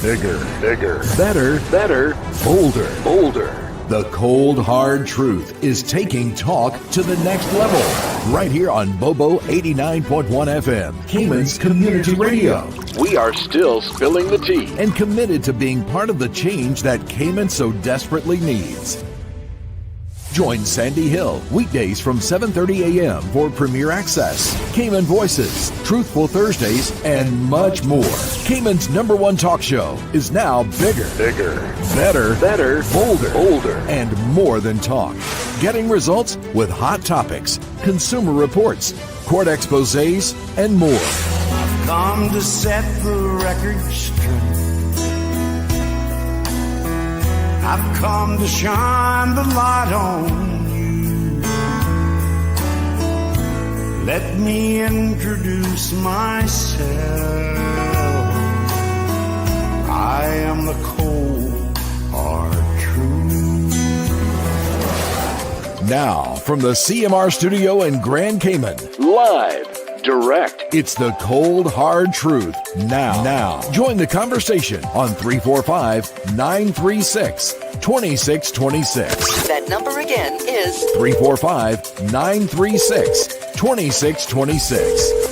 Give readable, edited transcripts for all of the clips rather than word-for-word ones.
Bigger. Better. Bolder. The cold, hard truth is taking talk to the next level. Right here on Bobo 89.1 FM, Cayman's community radio. We are still spilling the tea and committed to being part of the change that Cayman so desperately needs. Join Sandy Hill weekdays from 7:30 a.m. for Premier Access, Cayman Voices, Truthful Thursdays, and much more. Cayman's #1 talk show is now bigger, better, bolder, and more than talk. Getting results with hot topics, consumer reports, court exposés, and more. I've come to set the record straight. I've come to shine the light on you. Let me introduce myself. I am the cold, hard truth. Now, from the CMR studio in Grand Cayman, live, direct, it's the cold, hard truth. Now, join the conversation on 345-936-2626. That number again is 345-936-2626.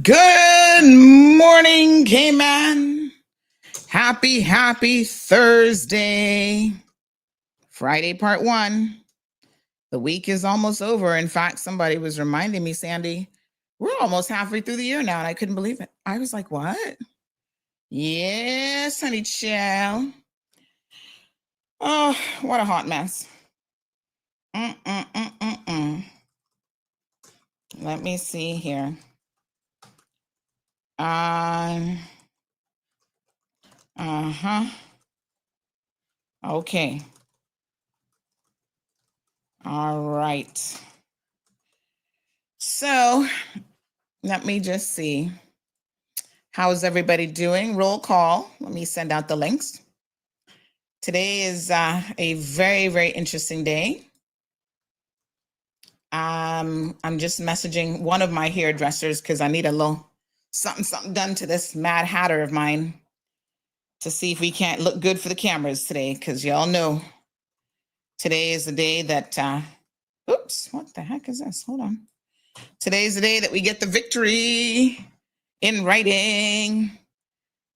Good morning, Cayman. Happy Thursday. Friday, part 1. The week is almost over. In fact, somebody was reminding me, Sandy, we're almost halfway through the year now, and I couldn't believe it. I was like, what? Yes, honey child. Oh, what a hot mess. Let me see here. Okay. All right. So let me just see. How's everybody doing? Roll call. Let me send out the links. Today is a very, very interesting day. I'm just messaging one of my hairdressers because I need a little something done to this Mad Hatter of mine to see if we can't look good for the cameras today, because y'all know today is the day that, oops, what the heck is this? Hold on. Today is the day that we get the victory in writing.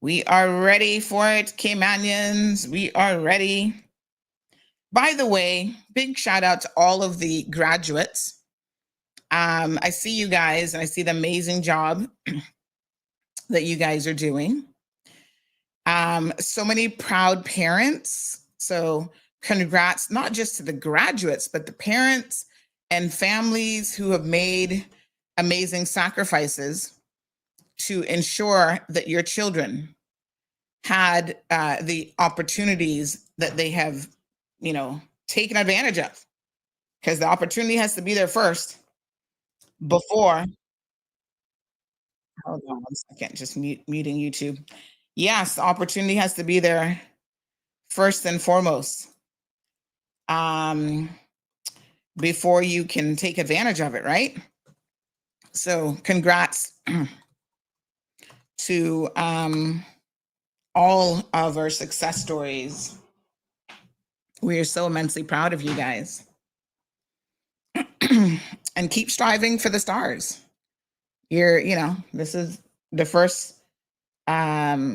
We are ready for it, Caymanians. We are ready. By the way, big shout out to all of the graduates. I see you guys and I see the amazing job that you guys are doing. So many proud parents. So congrats, not just to the graduates, but the parents and families who have made amazing sacrifices to ensure that your children had the opportunities that they have, taken advantage of. Because the opportunity has to be there first before. Hold on 1 second, just muting YouTube. Yes, the opportunity has to be there first and foremost, before you can take advantage of it, right? So congrats to all of our success stories. We are so immensely proud of you guys. And keep striving for the stars. This is the first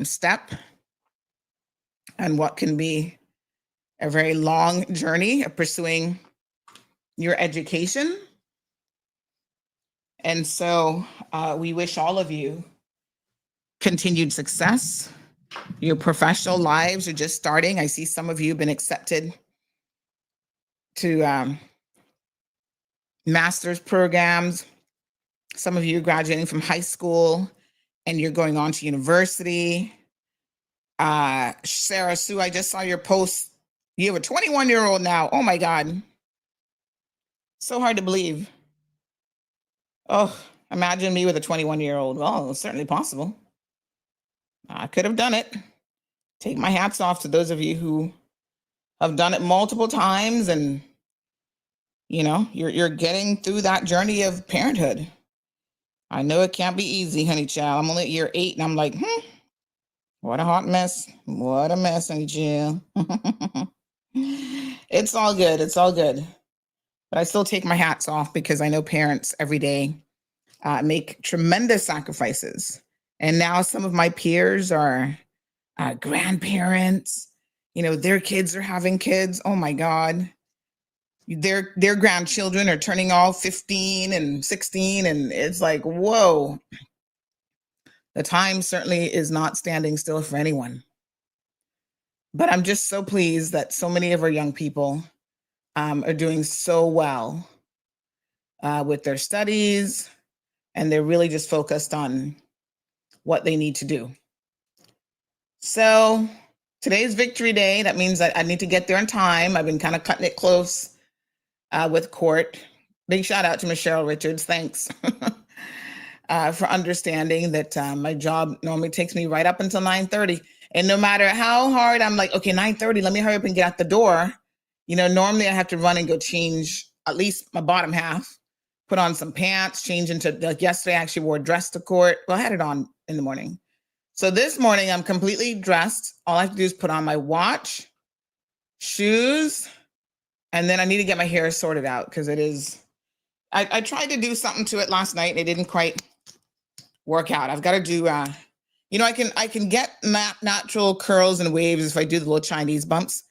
step and what can be a very long journey of pursuing your education. And so we wish all of you continued success. Your professional lives are just starting. I see some of you have been accepted to master's programs. Some of you are graduating from high school and you're going on to university. Sarah Sue, I just saw your post. You have a 21-year-old now. Oh my God. So hard to believe. Oh, imagine me with a 21-year-old. Well, it's certainly possible. I could have done it. Take my hats off to those of you who have done it multiple times, and you're getting through that journey of parenthood. I know it can't be easy, honey child. I'm only at year 8 and I'm like, what a hot mess. What a mess, honey child. It's all good. It's all good. But I still take my hats off because I know parents every day make tremendous sacrifices. And now some of my peers are grandparents. Their kids are having kids. Oh my God. Their grandchildren are turning all 15 and 16. And it's like, whoa. The time certainly is not standing still for anyone. But I'm just so pleased that so many of our young people are doing so well with their studies, and they're really just focused on what they need to do. So today's Victory Day. That means that I need to get there in time. I've been kind of cutting it close with court. Big shout out to Michelle Richards. Thanks for understanding that my job normally takes me right up until 9:30. And no matter how hard I'm like, okay, 9:30, let me hurry up and get out the door. Normally I have to run and go change at least my bottom half, put on some pants, change into, like yesterday, I actually wore a dress to court. Well, I had it on in the morning. So this morning I'm completely dressed. All I have to do is put on my watch, shoes, and then I need to get my hair sorted out because I tried to do something to it last night and it didn't quite work out. I've got to do, I can get natural curls and waves if I do the little Chinese bumps.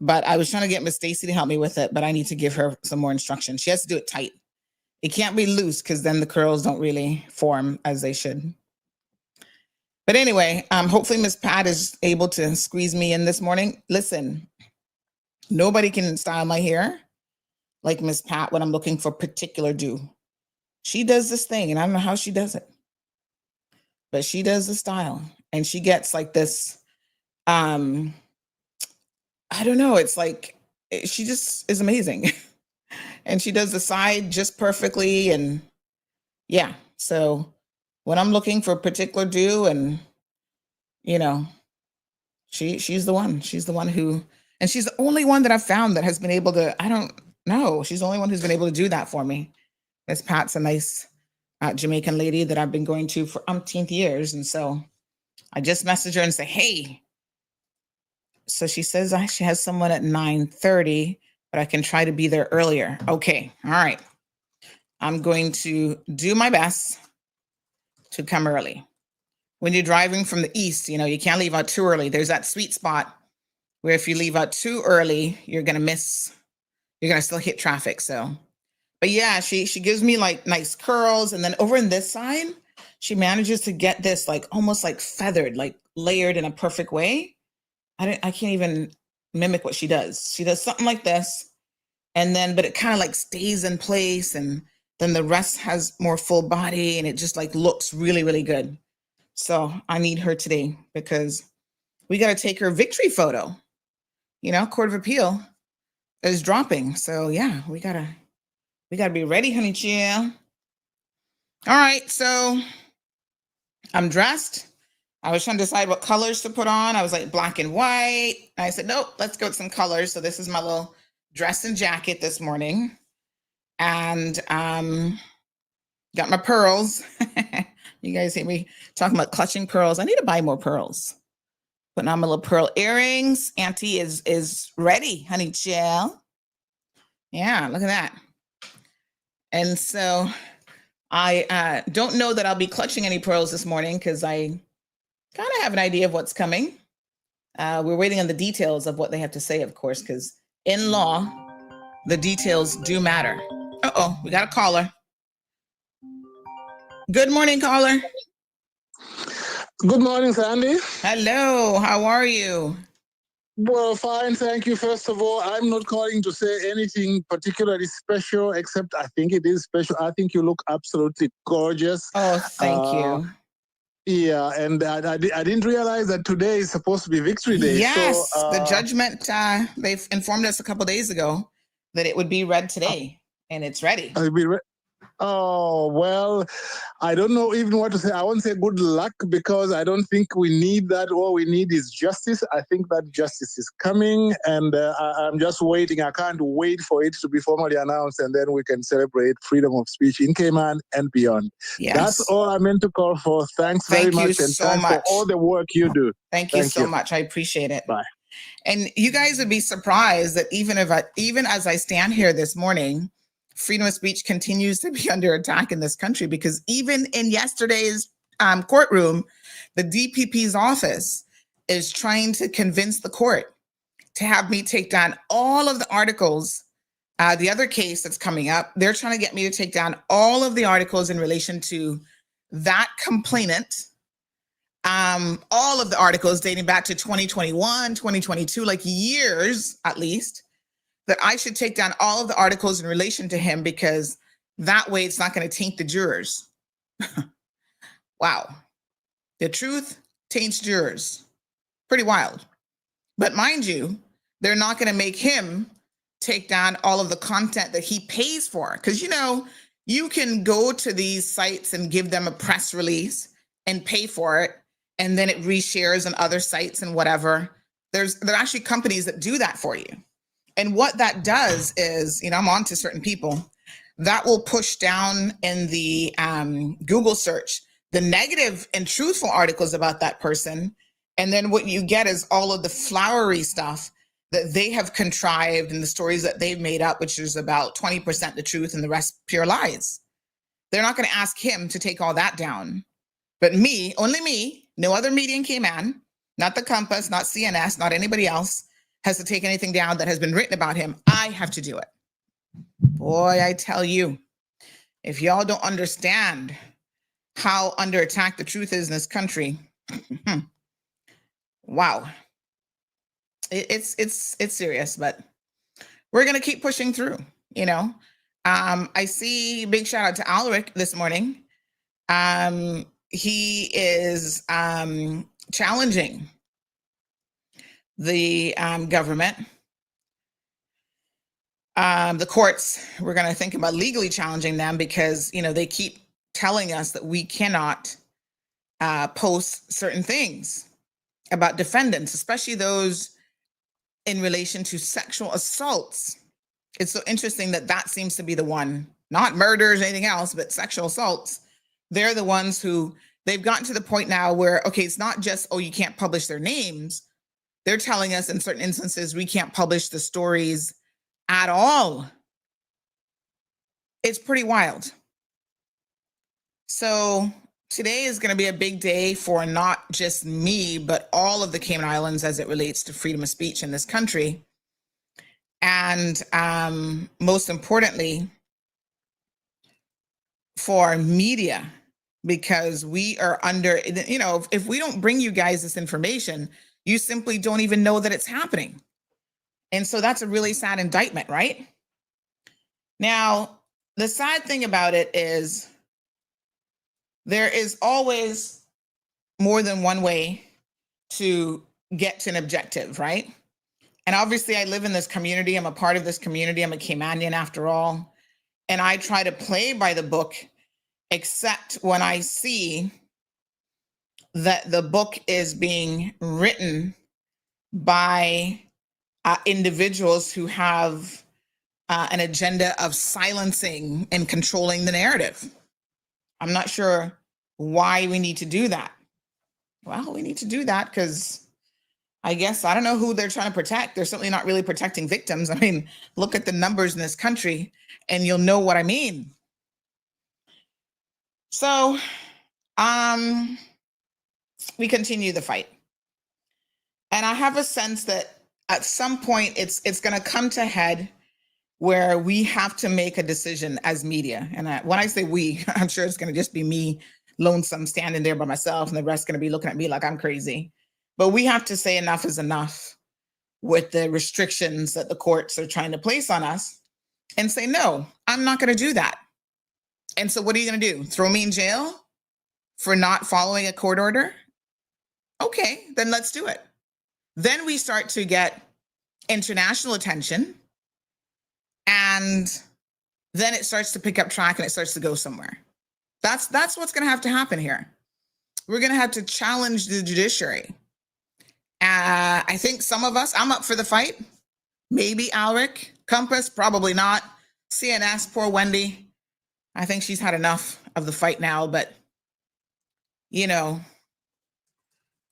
But I was trying to get Miss Stacy to help me with it, but I need to give her some more instruction. She has to do it tight. It can't be loose because then the curls don't really form as they should. But anyway, hopefully Miss Pat is able to squeeze me in this morning. Listen, nobody can style my hair like Miss Pat when I'm looking for particular do. She does this thing, and I don't know how she does it, but she does the style, and she gets like this, I don't know. It's like, she just is amazing. And she does the side just perfectly. And yeah, so when I'm looking for a particular do, and she's the one. She's the one who, and she's the only one that I've found that has been able to, No, she's the only one who's been able to do that for me. Miss Pat's a nice Jamaican lady that I've been going to for umpteenth years. And so I just messaged her and say, hey. So she says she has someone at 9:30, but I can try to be there earlier. Okay. All right. I'm going to do my best to come early. When you're driving from the east, you can't leave out too early. There's that sweet spot where if you leave out too early, you're going to still hit traffic. So, but yeah, she gives me like nice curls. And then over in this side, she manages to get this like almost like feathered, like layered in a perfect way. I can't even mimic what she does. She does something like this, and then, but it kind of like stays in place, and then the rest has more full body, and it just like looks really, really good. So I need her today because we got to take her victory photo. Court of Appeal is dropping. So yeah, we gotta be ready, honey chill. All right, so I'm dressed. I was trying to decide what colors to put on. I was like black and white. And I said, nope, let's go with some colors. So this is my little dress and jacket this morning. And got my pearls. You guys hear me talking about clutching pearls. I need to buy more pearls. Putting on my little pearl earrings. Auntie is ready, honey chill. Yeah, look at that. And so I don't know that I'll be clutching any pearls this morning because I kind of have an idea of what's coming. We're waiting on the details of what they have to say, of course, because in law, the details do matter. Uh-oh, we got a caller. Good morning, caller. Good morning, Sandy. Hello, how are you? Well, fine, thank you. First of all, I'm not calling to say anything particularly special, except I think it is special. I think you look absolutely gorgeous. Oh, thank you. Yeah, and I didn't realize that today is supposed to be Victory Day. Yes, so, the judgment, they've informed us a couple days ago that it would be read today, and it's ready. Oh, well, I don't know even what to say. I won't say good luck because I don't think we need that. All we need is justice. I think that justice is coming, and I'm just waiting. I can't wait for it to be formally announced, and then we can celebrate freedom of speech in Cayman and beyond. Yes. That's all I meant to call for. Thanks very much, and thanks for all the work you do. Thank you so much. I appreciate it. Bye. And you guys would be surprised that even as I stand here this morning, freedom of speech continues to be under attack in this country, because even in yesterday's courtroom, the DPP's office is trying to convince the court to have me take down all of the articles. The other case that's coming up, they're trying to get me to take down all of the articles in relation to that complainant, all of the articles dating back to 2021, 2022, like years at least, that I should take down all of the articles in relation to him, because that way it's not going to taint the jurors. Wow. The truth taints jurors. Pretty wild. But mind you, they're not going to make him take down all of the content that he pays for. Because, you can go to these sites and give them a press release and pay for it, and then it reshares on other sites and whatever. There are actually companies that do that for you. And what that does is, I'm on to certain people, that will push down in the Google search the negative and truthful articles about that person. And then what you get is all of the flowery stuff that they have contrived and the stories that they've made up, which is about 20% the truth and the rest pure lies. They're not going to ask him to take all that down. But me, only me, no other media in Cayman, not the Compass, not CNS, not anybody else, has to take anything down that has been written about him. I have to do it. Boy, I tell you, if y'all don't understand how under attack the truth is in this country, wow. It's serious, but we're going to keep pushing through, I see big shout out to Alric this morning. He is challenging the government, the courts. We're going to think about legally challenging them because, they keep telling us that we cannot post certain things about defendants, especially those in relation to sexual assaults. It's so interesting that that seems to be the one, not murders or anything else, but sexual assaults. They're the ones who they've gotten to the point now where, okay, it's not just, oh, you can't publish their names. They're telling us in certain instances, we can't publish the stories at all. It's pretty wild. So today is going to be a big day for not just me, but all of the Cayman Islands as it relates to freedom of speech in this country. And most importantly, for media, because we are under, you know, if we don't bring you guys this information, you simply don't even know that it's happening. And so that's a really sad indictment, right? Now, the sad thing about it is there is always more than one way to get to an objective, right? And obviously I live in this community. I'm a part of this community. I'm a Caymanian after all. And I try to play by the book, except when I see that the book is being written by individuals who have an agenda of silencing and controlling the narrative. I'm not sure why we need to do that. Well, we need to do that because I guess I don't know who they're trying to protect. They're certainly not really protecting victims. I mean, look at the numbers in this country and you'll know what I mean. So we continue the fight. And I have a sense that at some point it's going to come to head where we have to make a decision as media. And when I say we, I'm sure it's going to just be me, lonesome, standing there by myself, and the rest going to be looking at me like I'm crazy. But we have to say enough is enough with the restrictions that the courts are trying to place on us and say, no, I'm not going to do that. And so what are you going to do? Throw me in jail for not following a court order? Okay, then let's do it. Then we start to get international attention, and then it starts to pick up track and it starts to go somewhere. That's what's going to have to happen here. We're going to have to challenge the judiciary. I think some of us, I'm up for the fight. Maybe Alric, Compass, probably not. CNS, poor Wendy. I think she's had enough of the fight now, but you know,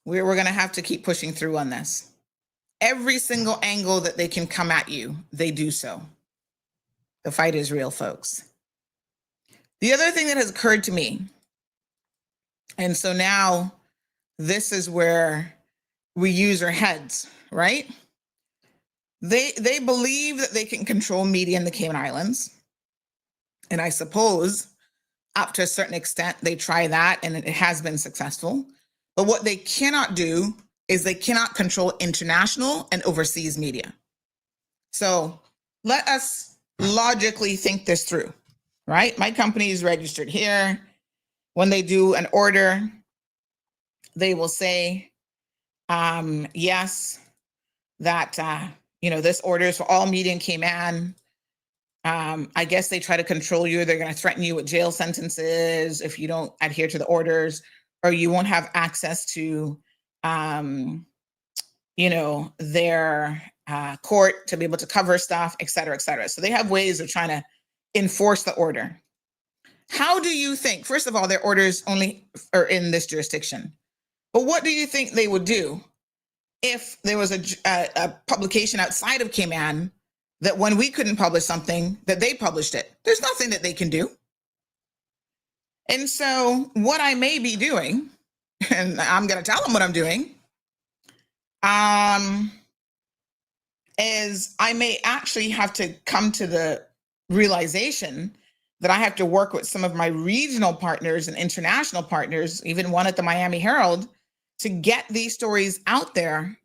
we're going to have to keep pushing through on this. Every single angle that they can come at you, they do so. The fight is real, folks. The other thing that has occurred to me, and so now this is where we use our heads, right? They believe that they can control media in the Cayman Islands. And I suppose up to a certain extent, they try that and it has been successful. But what they cannot do is they cannot control international and overseas media. So let us logically think this through, right? My company is registered here. When they do an order, they will say, yes, that, this order is for all media in Cayman. I guess they try to control you. They're going to threaten you with jail sentences if you don't adhere to the orders, or you won't have access to, their court to be able to cover stuff, et cetera, et cetera. So they have ways of trying to enforce the order. How do you think, first of all, their orders only are in this jurisdiction, but what do you think they would do if there was a publication outside of Cayman that when we couldn't publish something, that they published it? There's nothing that they can do. And so what I may be doing, and I'm going to tell them what I'm doing, is I may actually have to come to the realization that I have to work with some of my regional partners and international partners, even one at the Miami Herald, to get these stories out there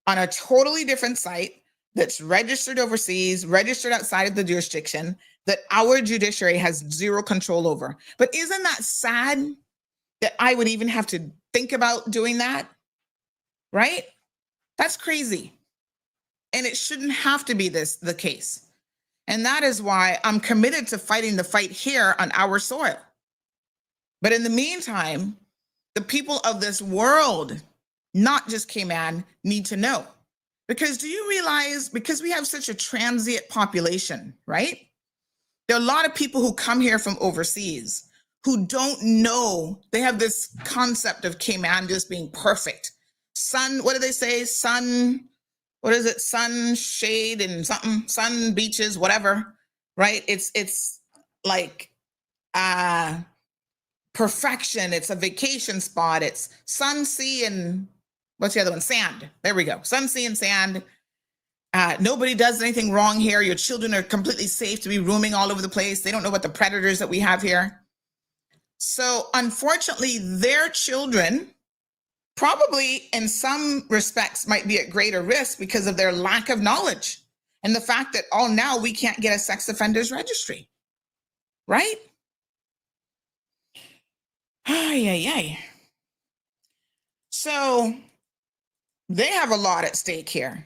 on a totally different site that's registered overseas, registered outside of the jurisdiction, that our judiciary has zero control over. But isn't that sad that I would even have to think about doing that? Right? That's crazy. And it shouldn't have to be the case. And that is why I'm committed to fighting the fight here on our soil. But in the meantime, the people of this world, not just Cayman, need to know. Because do you realize, because we have such a transient population, right? There are a lot of people who come here from overseas who don't know, they have this concept of Cayman just being perfect. Sun, what do they say? Sun, what is it? Sun, shade, and something, sun, beaches, whatever, right? It's like perfection. It's a vacation spot. It's sun, sea, and what's the other one? Sand. There we go. Sun, sea, and sand. Nobody does anything wrong here. Your children are completely safe to be roaming all over the place. They don't know what the predators that we have here. So unfortunately, their children probably in some respects might be at greater risk because of their lack of knowledge and the fact that, oh, now we can't get a sex offenders registry, right? Ay, ay, ay. So they have a lot at stake here.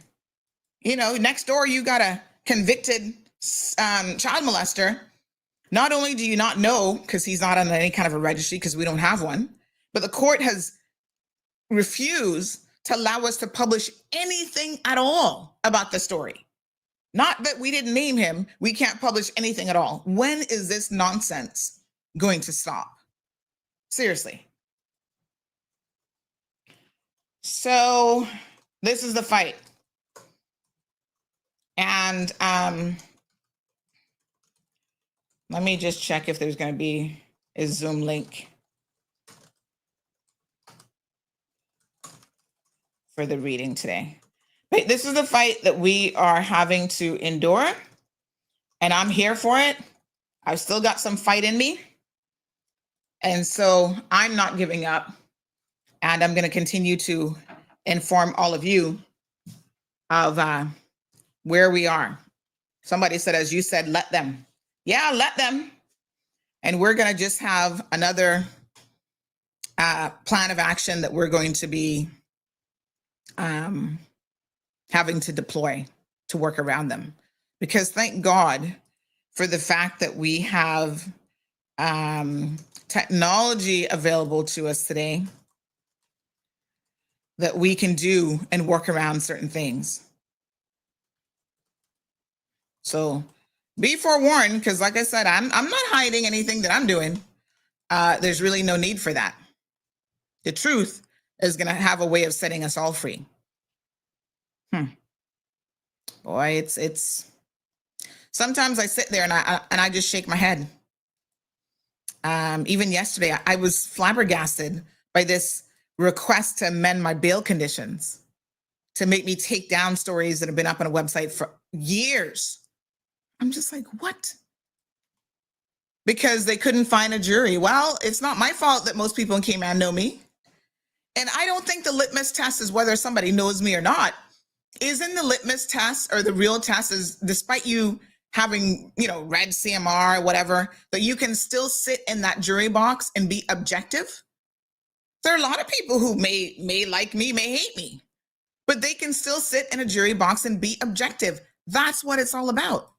You know, next door, you got a convicted child molester. Not only do you not know, because he's not on any kind of a registry, because we don't have one, but the court has refused to allow us to publish anything at all about the story. Not that we didn't name him, we can't publish anything at all. When is this nonsense going to stop? Seriously. So this is the fight. And let me just check if there's going to be a Zoom link for the reading today. But this is the fight that we are having to endure, and I'm here for it. I've still got some fight in me. And so I'm not giving up, and I'm going to continue to inform all of you of where we are. Somebody said, as you said, let them. Yeah, let them. And we're going to just have another plan of action that we're going to be having to deploy to work around them. Because thank God for the fact that we have technology available to us today that we can do and work around certain things. So be forewarned, because like I said, I'm not hiding anything that I'm doing. There's really no need for that. The truth is going to have a way of setting us all free. Boy, it's sometimes I sit there and I just shake my head. Even yesterday, I was flabbergasted by this request to amend my bail conditions to make me take down stories that have been up on a website for years. I'm just like, what? Because they couldn't find a jury. Well, it's not my fault that most people in Cayman know me. And I don't think the litmus test is whether somebody knows me or not. Isn't the litmus test, or the real test, is despite you having, read CMR or whatever, that you can still sit in that jury box and be objective? There are a lot of people who may like me, may hate me, but they can still sit in a jury box and be objective. That's what it's all about.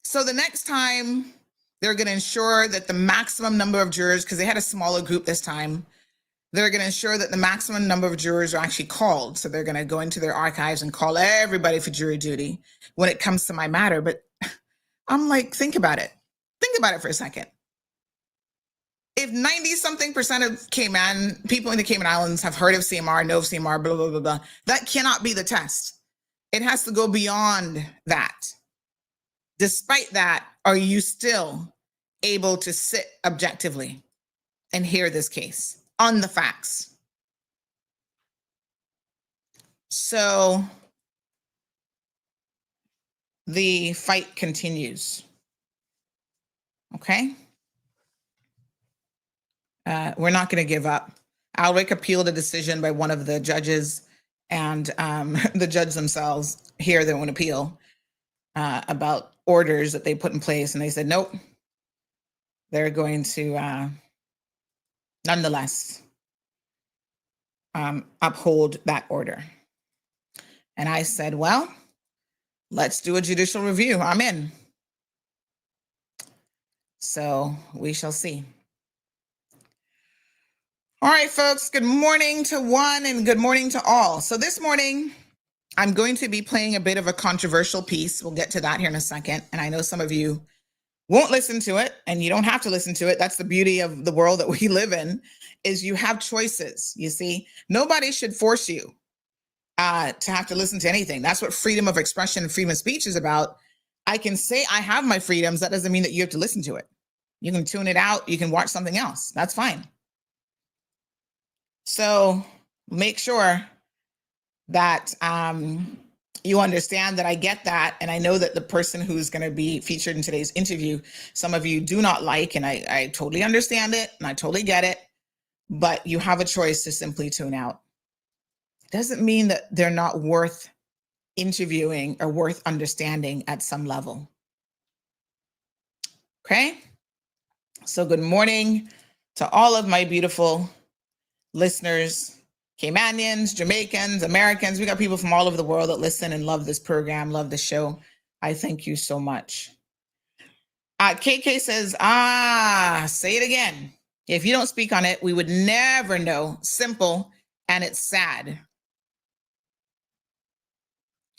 So the next time, they're going to ensure that the maximum number of jurors, because they had a smaller group this time, they're going to ensure that the maximum number of jurors are actually called. So they're going to go into their archives and call everybody for jury duty when it comes to my matter. But I'm like, think about it. Think about it for a second. If 90-something% of Cayman, people in the Cayman Islands have heard of CMR, know of CMR, blah, blah, blah, blah, that cannot be the test. It has to go beyond that. Despite that, are you still able to sit objectively and hear this case on the facts? So the fight continues. Okay? We're not going to give up. Alric appealed a decision by one of the judges, and the judge themselves hear their own appeal about orders that they put in place. And they said, nope, they're going to nonetheless uphold that order. And I said, well, let's do a judicial review. I'm in. So we shall see. All right, folks, good morning to one and good morning to all. So this morning, I'm going to be playing a bit of a controversial piece. We'll get to that here in a second. And I know some of you won't listen to it, and you don't have to listen to it. That's the beauty of the world that we live in, is you have choices. You see, nobody should force you to have to listen to anything. That's what freedom of expression and freedom of speech is about. I can say I have my freedoms. That doesn't mean that you have to listen to it. You can tune it out. You can watch something else. That's fine. So make sure that you understand that I get that. And I know that the person who's going to be featured in today's interview, some of you do not like, and I totally understand it and I totally get it, but you have a choice to simply tune out. Doesn't mean that they're not worth interviewing or worth understanding at some level. Okay? So good morning to all of my beautiful listeners, Caymanians, Jamaicans, Americans. We got people from all over the world that listen and love this program, love the show. I thank you so much. KK says, say it again. If you don't speak on it, we would never know. Simple, and it's sad.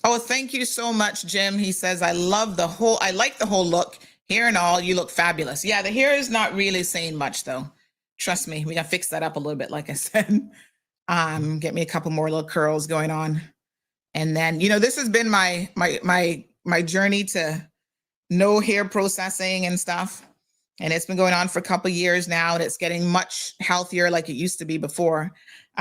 Oh, thank you so much, Jim. He says, I like the whole look. Hair and all, you look fabulous. Yeah, the hair is not really saying much, though. Trust me, we gotta fix that up a little bit, like I said. Get me a couple more little curls going on. And then, this has been my journey to no hair processing and stuff. And it's been going on for a couple of years now, and it's getting much healthier like it used to be before.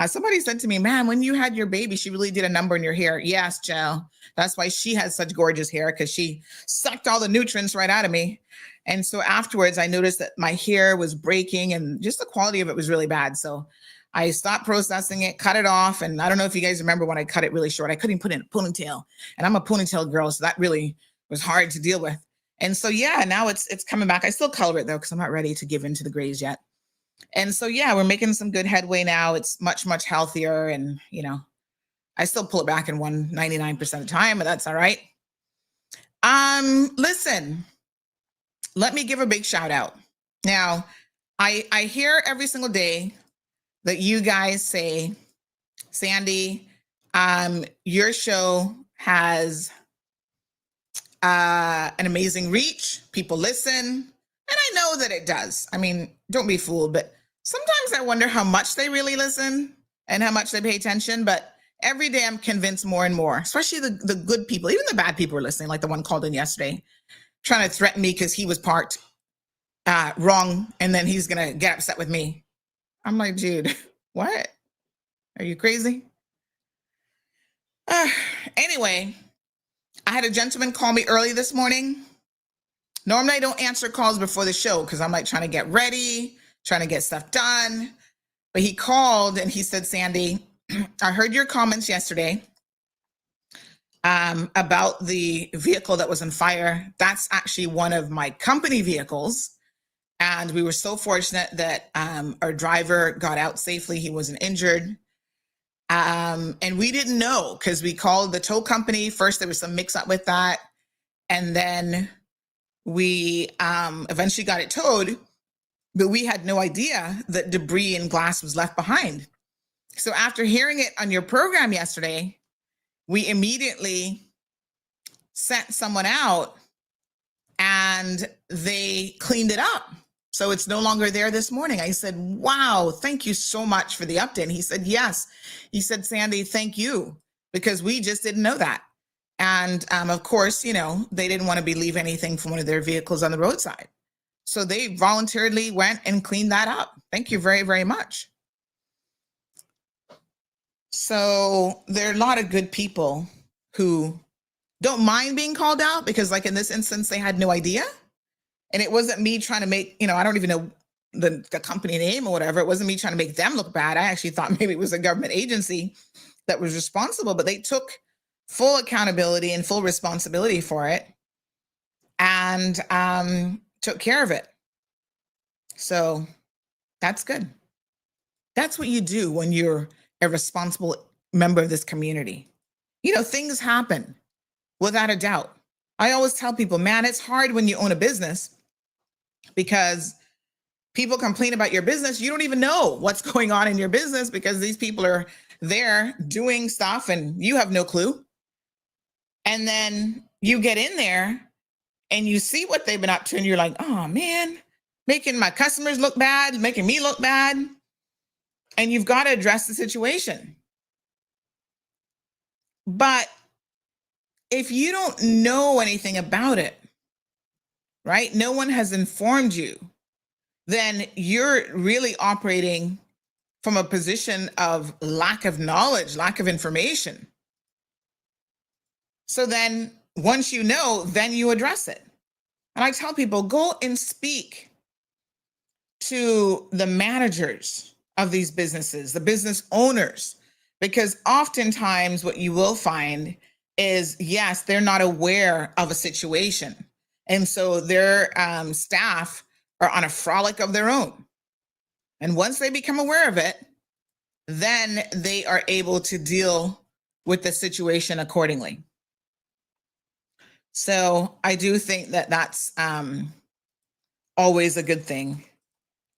Somebody said to me, man, when you had your baby, she really did a number in your hair. Yes, Jill. That's why she has such gorgeous hair, because she sucked all the nutrients right out of me. And so afterwards, I noticed that my hair was breaking and just the quality of it was really bad. So I stopped processing it, cut it off. And I don't know if you guys remember when I cut it really short, I couldn't put in a ponytail. And I'm a ponytail girl, so that really was hard to deal with. And so, yeah, now it's coming back. I still color it, though, because I'm not ready to give in to the grays yet. And so, yeah, we're making some good headway now. It's much, much healthier. And, I still pull it back in 99% of the time, but that's all right. Listen, let me give a big shout out. Now, I hear every single day that you guys say, Sandy, your show has an amazing reach. People listen. And I know that it does. I mean, don't be fooled, but sometimes I wonder how much they really listen and how much they pay attention. But every day I'm convinced more and more, especially the good people, even the bad people are listening, like the one called in yesterday, trying to threaten me because he was parked wrong, and then he's going to get upset with me. I'm like, dude, what? Are you crazy? Anyway, I had a gentleman call me early this morning. Normally I don't answer calls before the show because I'm like trying to get ready, trying to get stuff done. But he called and he said, Sandy, I heard your comments yesterday about the vehicle that was on fire. That's actually one of my company vehicles. And we were so fortunate that our driver got out safely. He wasn't injured. And we didn't know because we called the tow company. First, there was some mix up with that. And then we eventually got it towed, but we had no idea that debris and glass was left behind. So after hearing it on your program yesterday, we immediately sent someone out and they cleaned it up. So it's no longer there this morning. I said, wow, thank you so much for the update. And he said, yes. He said, Sandy, thank you, because we just didn't know that. And of course, they didn't want to leave anything from one of their vehicles on the roadside. So they voluntarily went and cleaned that up. Thank you very, very much. So there are a lot of good people who don't mind being called out because, like in this instance, they had no idea. And it wasn't me trying to make, I don't even know the company name or whatever. It wasn't me trying to make them look bad. I actually thought maybe it was a government agency that was responsible, but they took full accountability and full responsibility for it and took care of it. So that's good. That's what you do when you're a responsible member of this community. Things happen without a doubt. I always tell people, man, it's hard when you own a business because people complain about your business, you don't even know what's going on in your business because these people are there doing stuff and you have no clue. And then you get in there and you see what they've been up to and you're like, oh man, making my customers look bad, making me look bad. And you've got to address the situation. But if you don't know anything about it, right? No one has informed you, then you're really operating from a position of lack of knowledge, lack of information. So then once you know, then you address it. And I tell people, go and speak to the managers of these businesses, the business owners, because oftentimes what you will find is, yes, they're not aware of a situation. And so their staff are on a frolic of their own. And once they become aware of it, then they are able to deal with the situation accordingly. So I do think that that's always a good thing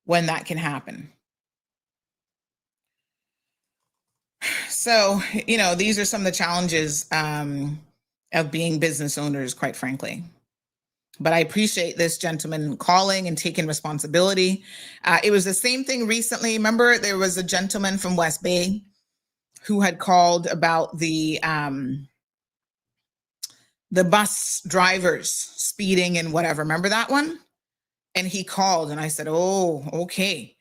when that can happen. So, these are some of the challenges of being business owners, quite frankly. But I appreciate this gentleman calling and taking responsibility. It was the same thing recently. Remember, there was a gentleman from West Bay who had called about the bus drivers speeding and whatever. Remember that one? And he called and I said, oh, okay.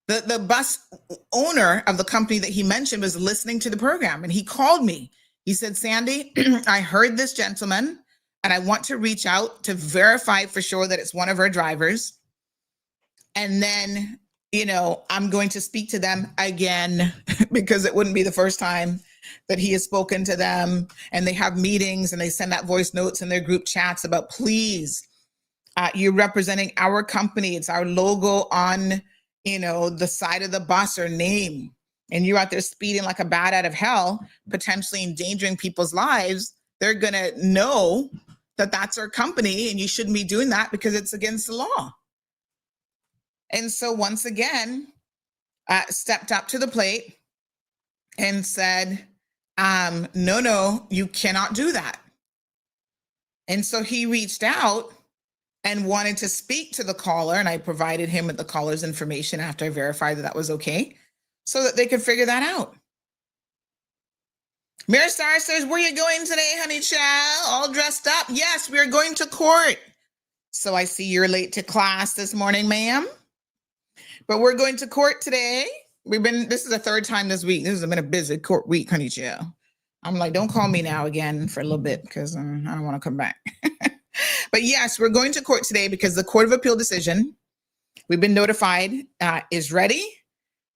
The bus owner of the company that he mentioned was listening to the program and he called me. He said, Sandy, I heard this gentleman and I want to reach out to verify for sure that it's one of our drivers. And then, I'm going to speak to them again because it wouldn't be the first time that he has spoken to them, and they have meetings and they send out voice notes in their group chats about, please, you're representing our company. It's our logo on, the side of the bus or name, and you're out there speeding like a bat out of hell, potentially endangering people's lives. They're going to know that that's our company and you shouldn't be doing that because it's against the law. And so once again, stepped up to the plate and said, no, you cannot do that. And so he reached out and wanted to speak to the caller, and I provided him with the caller's information after I verified that was okay, so that they could figure that out. Mirror Star says, where are you going today, honey child? All dressed up? Yes, we're going to court. So I see you're late to class this morning, ma'am. But we're going to court today. This is the third time this week. This has been a busy court week, honey child. I'm like, don't call me now again for a little bit because I don't want to come back. But yes, we're going to court today because the Court of Appeal decision, we've been notified, is ready.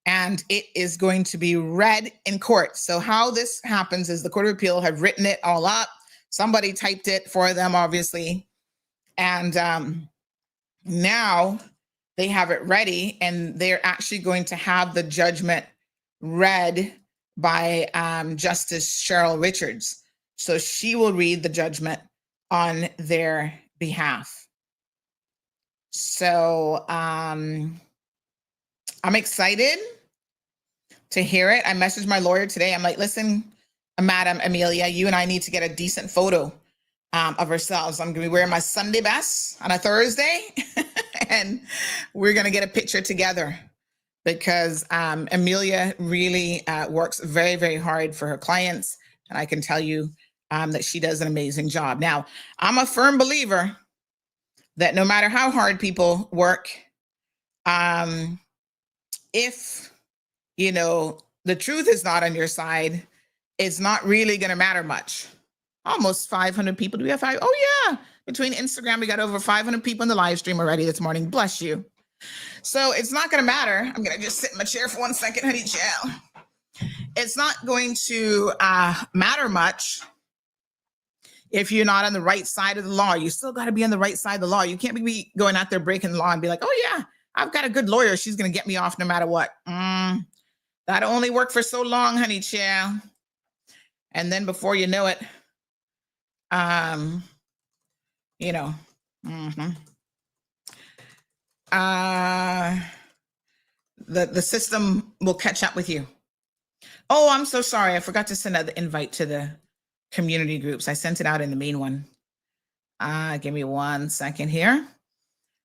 And it is going to be read in court. So how this happens is the Court of Appeal have written it all up. Somebody typed it for them, obviously. And now they have it ready, and they're actually going to have the judgment read by Justice Cheryl Richards. So she will read the judgment on their behalf. So I'm excited to hear it. I messaged my lawyer today. I'm like, listen, Madam Amelia, you and I need to get a decent photo of ourselves. I'm going to be wearing my Sunday best on a Thursday and we're going to get a picture together because Amelia really works very, very hard for her clients. And I can tell you that she does an amazing job. Now, I'm a firm believer that no matter how hard people work, if the truth is not on your side, it's not really going to matter much. Almost 500 people. Do we have 5? Oh, yeah. Between Instagram, we got over 500 people in the live stream already this morning. Bless you. So it's not going to matter. I'm going to just sit in my chair for 1 second, honey child. It's not going to matter much if you're not on the right side of the law. You still got to be on the right side of the law. You can't be going out there breaking the law and be like, oh, yeah, I've got a good lawyer. She's going to get me off no matter what. That only worked for so long, honey child. And then before you know it, the system will catch up with you. Oh, I'm so sorry. I forgot to send out the invite to the community groups. I sent it out in the main one. Give me 1 second here.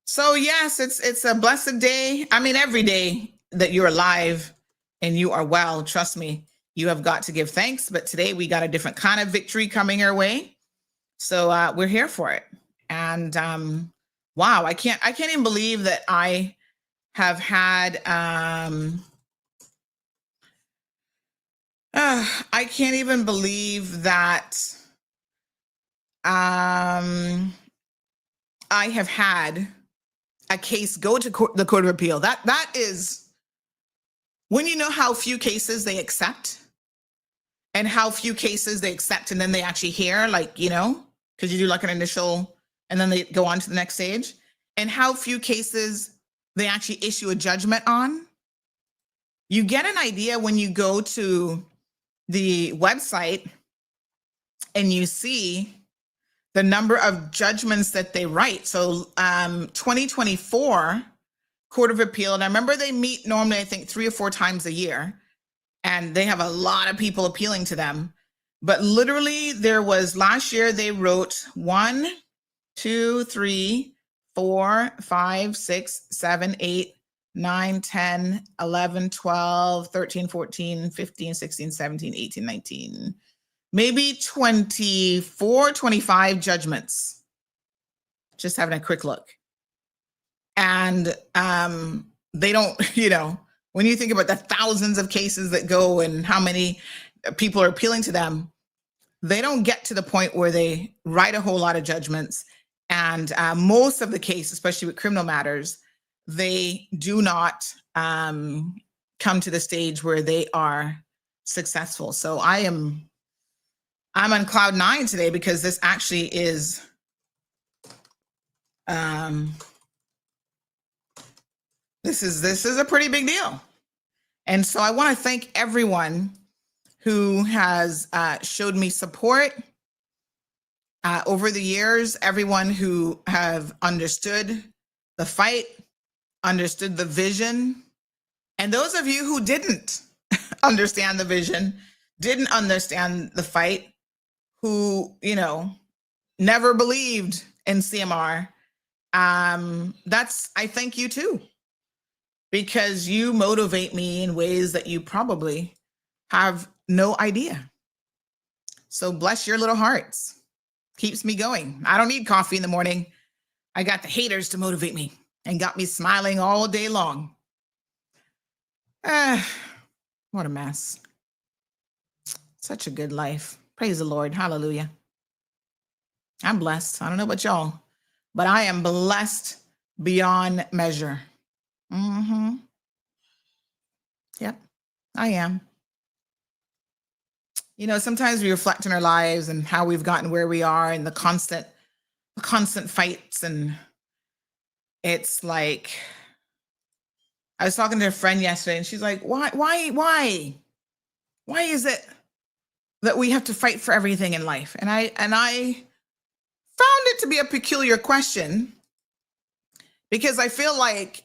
So yes, it's a blessed day. I mean, every day that you're alive and you are well, trust me, you have got to give thanks. But today we got a different kind of victory coming our way. So we're here for it. And wow, I can't even believe that I have had I can't even believe that I have had a case go to the Court of Appeal. That is, when you know how few cases they accept and how few cases they accept and then they actually hear, like, you know, because you do like an initial and then they go on to the next stage, and how few cases they actually issue a judgment on. You get an idea when you go to the website and you see the number of judgments that they write. So 2024 Court of Appeal, and I remember they meet normally, I think 3 or 4 times a year, and they have a lot of people appealing to them. But literally there was, last year they wrote 1, 2, 3, 4, 5, 6, 7, 8, 9, 10, 11, 12, 13, 14, 15, 16, 17, 18, 19, maybe 24, 25 judgments. Just having a quick look. And they don't, you know, when you think about the thousands of cases that go and how many people are appealing to them, they don't get to the point where they write a whole lot of judgments. And most of the cases, especially with criminal matters, they do not come to the stage where they are successful. So I'm on cloud 9 today, because this actually is this is a pretty big deal. And so I want to thank everyone who has showed me support over the years, everyone who have understood the fight, understood the vision, and those of you who didn't understand the vision, didn't understand the fight, who, you know, never believed in CMR. I thank you too, because you motivate me in ways that you probably have no idea. So bless your little hearts. Keeps me going. I don't need coffee in the morning. I got the haters to motivate me and got me smiling all day long. What a mess. Such a good life. Praise the Lord. Hallelujah. I'm blessed. I don't know about y'all, but I am blessed beyond measure. Yep, I am. You know, sometimes we reflect on our lives and how we've gotten where we are, and the constant fights. And it's like, I was talking to a friend yesterday, and she's like, why is it that we have to fight for everything in life? And I found it to be a peculiar question, because I feel like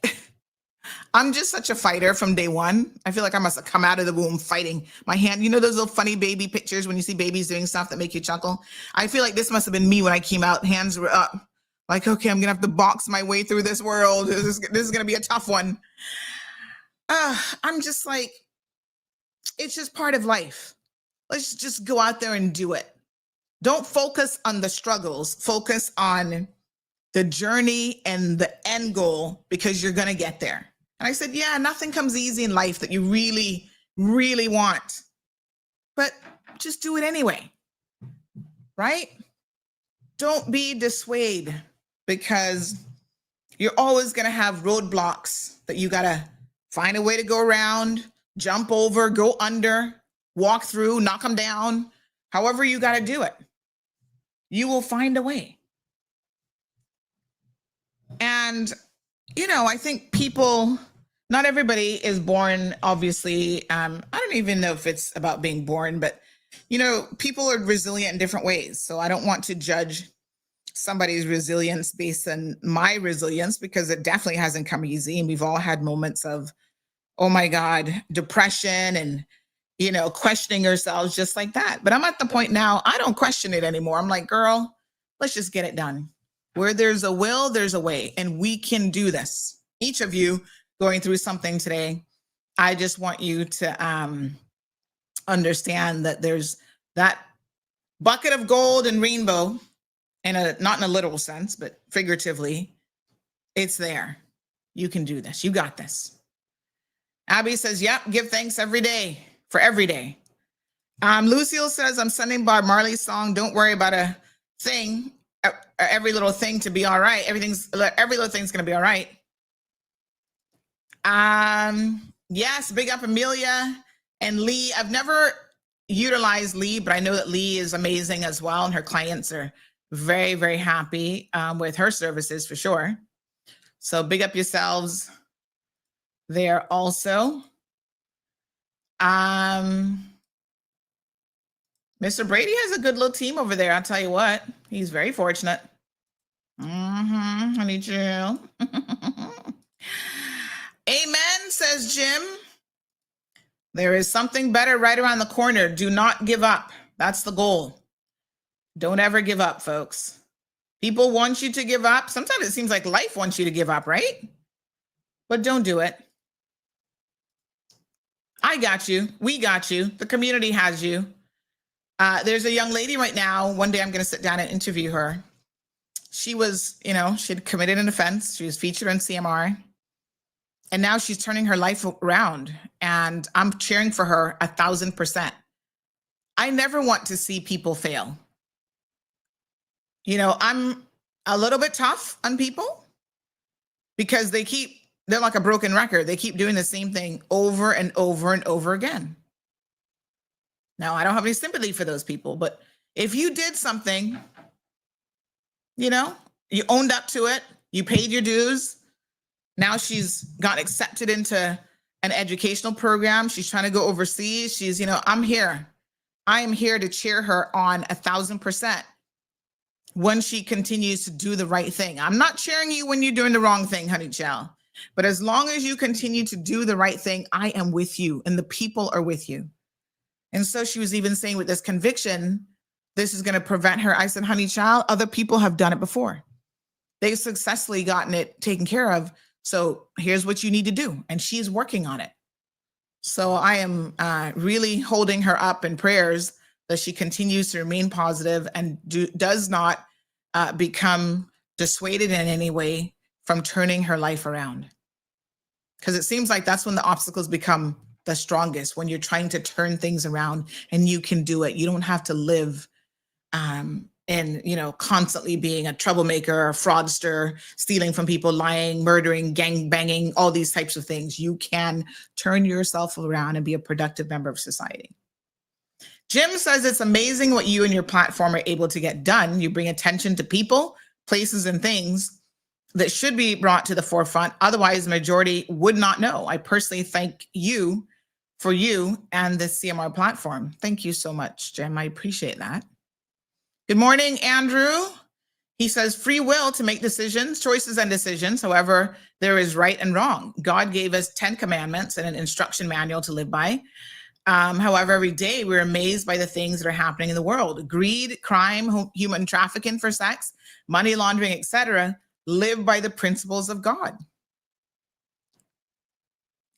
I'm just such a fighter from day one. I feel like I must have come out of the womb fighting. My hand, you know those little funny baby pictures when you see babies doing stuff that make you chuckle? I feel like this must have been me when I came out. Hands were up. Like, okay, I'm going to have to box my way through this world. This is going to be a tough one. I'm just like, it's just part of life. Let's just go out there and do it. Don't focus on the struggles. Focus on the journey and the end goal, because you're going to get there. And I said, yeah, nothing comes easy in life that you really, really want, but just do it anyway, right? Don't be dissuaded, because you're always going to have roadblocks that you got to find a way to go around, jump over, go under, walk through, knock them down. However you got to do it, you will find a way. And, you know, I think people, not everybody is born, obviously. I don't even know if it's about being born, but, you know, people are resilient in different ways. So I don't want to judge somebody's resilience based on my resilience, because it definitely hasn't come easy. And we've all had moments of oh my God, depression and, questioning ourselves just like that. But I'm at the point now, I don't question it anymore. I'm like, girl, let's just get it done. Where there's a will, there's a way, and we can do this. Each of you going through something today, I just want you to understand that there's that bucket of gold and rainbow, not in a literal sense, but figuratively, it's there. You can do this. You got this. Abby says, yep, give thanks every day for every day. Lucille says, I'm sending Bob Marley's song, Don't Worry About a Thing, Every Little Thing to Be All Right. Every little thing's going to be all right. Yes, big up Amelia and Lee. I've never utilized Lee, but I know that Lee is amazing as well. And her clients are very, very happy with her services for sure. So big up yourselves there also. Mr. Brady has a good little team over there. I'll tell you what, he's very fortunate. Honey Jill. Amen, says Jim. There is something better right around the corner. Do not give up. That's the goal. Don't ever give up, folks. People want you to give up. Sometimes it seems like life wants you to give up, right? But don't do it. I got you. We got you. The community has you. There's a young lady right now. One day I'm going to sit down and interview her. She was, she had committed an offense. She was featured on CMR. And now she's turning her life around. And I'm cheering for her 1,000%. I never want to see people fail. I'm a little bit tough on people because they're like a broken record. They keep doing the same thing over and over and over again. Now, I don't have any sympathy for those people, but if you did something, you owned up to it, you paid your dues. Now she's got accepted into an educational program. She's trying to go overseas. She's, I'm here. I am here to cheer her on 1,000%. When she continues to do the right thing. I'm not cheering you when you're doing the wrong thing, honey child. But as long as you continue to do the right thing, I am with you and the people are with you. And so she was even saying with this conviction, this is going to prevent her. I said, honey child, other people have done it before. They've successfully gotten it taken care of. So here's what you need to do. And she's working on it. So I am really holding her up in prayers that she continues to remain positive and does not become dissuaded in any way from turning her life around. Because it seems like that's when the obstacles become the strongest, when you're trying to turn things around and you can do it. You don't have to live in, constantly being a troublemaker, a fraudster, stealing from people, lying, murdering, gang banging, all these types of things. You can turn yourself around and be a productive member of society. Jim says it's amazing what you and your platform are able to get done. You bring attention to people, places, and things that should be brought to the forefront. Otherwise, the majority would not know. I personally thank you for you and the CMR platform. Thank you so much, Jim. I appreciate that. Good morning, Andrew. He says free will to make decisions, choices, and decisions. However, there is right and wrong. God gave us 10 commandments and an instruction manual to live by. However, every day we're amazed by the things that are happening in the world. Greed, crime, human trafficking for sex, money laundering, etc. live by the principles of God.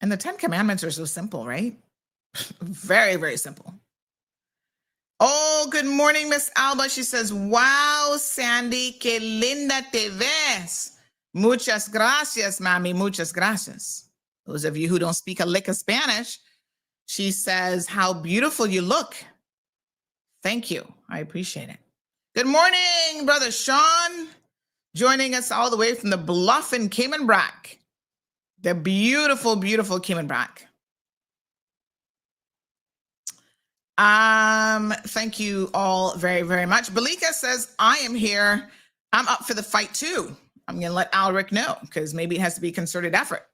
And the 10 commandments are so simple, right? Very, very simple. Oh, good morning, Miss Alba. She says, wow, Sandy, que linda te ves. Muchas gracias, mami. Muchas gracias. Those of you who don't speak a lick of Spanish, she says, how beautiful you look. Thank you. I appreciate it. Good morning, Brother Sean, joining us all the way from the bluff in Cayman Brac. The beautiful, beautiful Cayman Brac. Thank you all very, very much. Balika says, I am here. I'm up for the fight too. I'm going to let Alric know because maybe it has to be a concerted effort.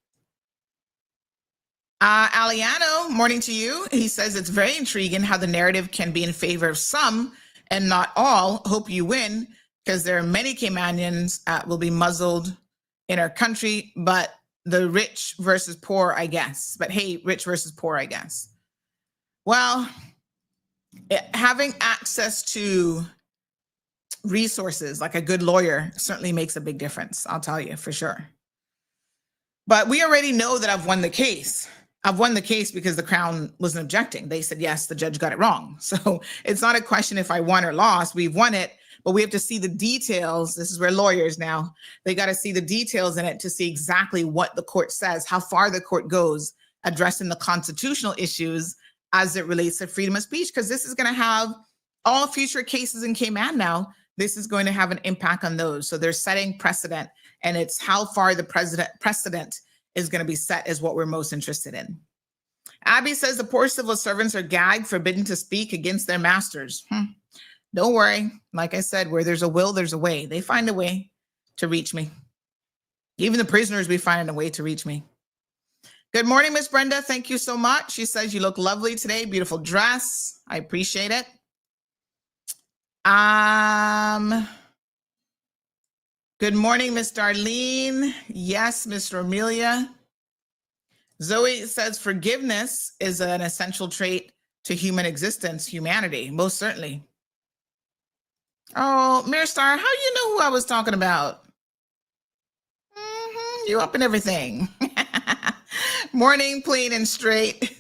Aliano, morning to you. He says it's very intriguing how the narrative can be in favor of some and not all. Hope you win because there are many Caymanians will be muzzled in our country, but the rich versus poor, I guess. But hey, rich versus poor, I guess. Well, having access to resources like a good lawyer certainly makes a big difference. I'll tell you for sure. But we already know that I've won the case. I've won the case because the Crown wasn't objecting. They said, yes, the judge got it wrong. So it's not a question if I won or lost. We've won it, but we have to see the details. This is where lawyers now, they got to see the details in it to see exactly what the court says, how far the court goes addressing the constitutional issues as it relates to freedom of speech, because this is going to have all future cases in Cayman now. This is going to have an impact on those. So they're setting precedent, and it's how far the precedent is going to be set is what we're most interested in. Abby says the poor civil servants are gagged, forbidden to speak against their masters. Don't worry. Like I said, where there's a will, there's a way. They find a way to reach me. Even the prisoners be finding a way to reach me. Good morning, Miss Brenda. Thank you so much. She says you look lovely today. Beautiful dress. I appreciate it. Good morning, Miss Darlene. Yes, Miss Romelia. Zoe says forgiveness is an essential trait to human existence, humanity, most certainly. Oh, Mirstar, how you know who I was talking about? You up in everything. Morning, clean and straight.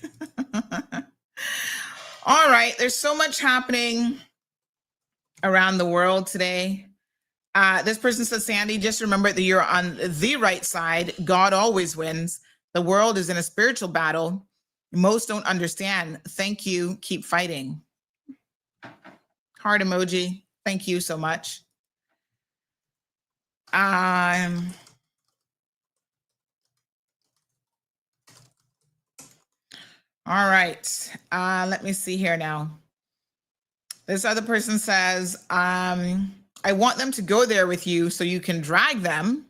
All right, there's so much happening around the world today. This person says, Sandy, just remember that you're on the right side. God always wins. The world is in a spiritual battle. Most don't understand. Thank you. Keep fighting. Heart emoji. Thank you so much. All right. Let me see here now. This other person says, I want them to go there with you so you can drag them.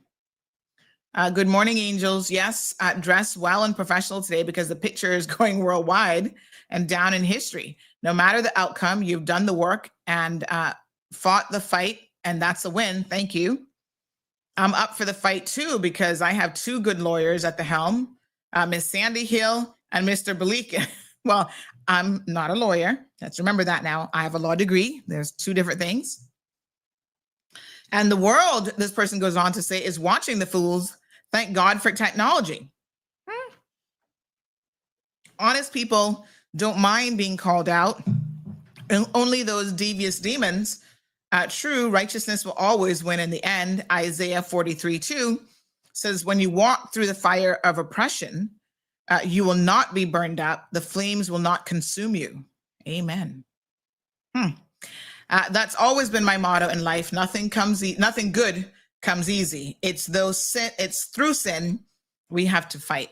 Good morning, angels. Yes, dress well and professional today because the picture is going worldwide and down in history. No matter the outcome, you've done the work and fought the fight, and that's a win. Thank you. I'm up for the fight too because I have two good lawyers at the helm, Miss Sandy Hill and Mr. Belika. Well, I'm not a lawyer. Let's remember that now. I have a law degree. There's two different things. And the world, this person goes on to say, is watching the fools. Thank God for technology. Honest people don't mind being called out. And only those devious demons. True, righteousness will always win in the end. Isaiah 43:2 says, when you walk through the fire of oppression, you will not be burned up. The flames will not consume you. Amen. That's always been my motto in life. Nothing good comes easy. It's through sin we have to fight.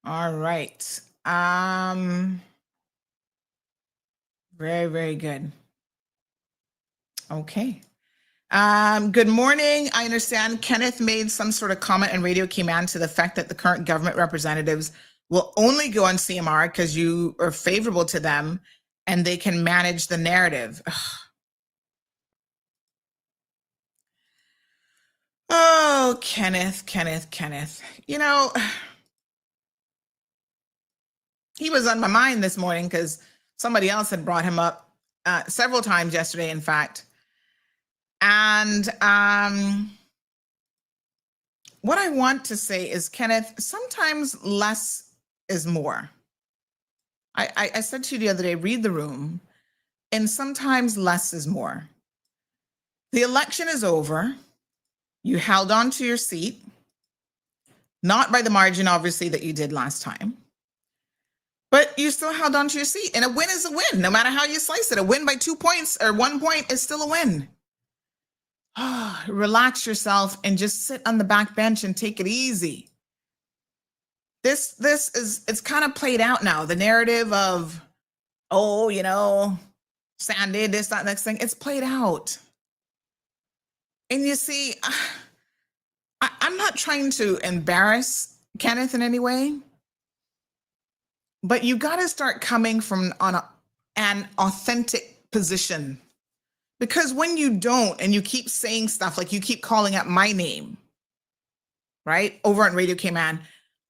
All right. Very, very good. Okay. Good morning. I understand Kenneth made some sort of comment on Radio Cayman to the fact that the current government representatives will only go on CMR because you are favorable to them and they can manage the narrative. Oh, Kenneth. You know, he was on my mind this morning because somebody else had brought him up several times yesterday, in fact. And what I want to say is, Kenneth, sometimes less is more. I said to you the other day, read the room, and sometimes less is more. The election is over. You held on to your seat, not by the margin, obviously, that you did last time, but you still held on to your seat. And a win is a win, no matter how you slice it. A win by 2 points or 1 point is still a win. Relax yourself and just sit on the back bench and take it easy. It's kind of played out now. The narrative of, Sandy, this, that, next thing, it's played out. And you see, I'm not trying to embarrass Kenneth in any way, but you got to start coming from an authentic position. Because when you don't, and you keep saying stuff like you keep calling out my name, right, over on Radio Cayman,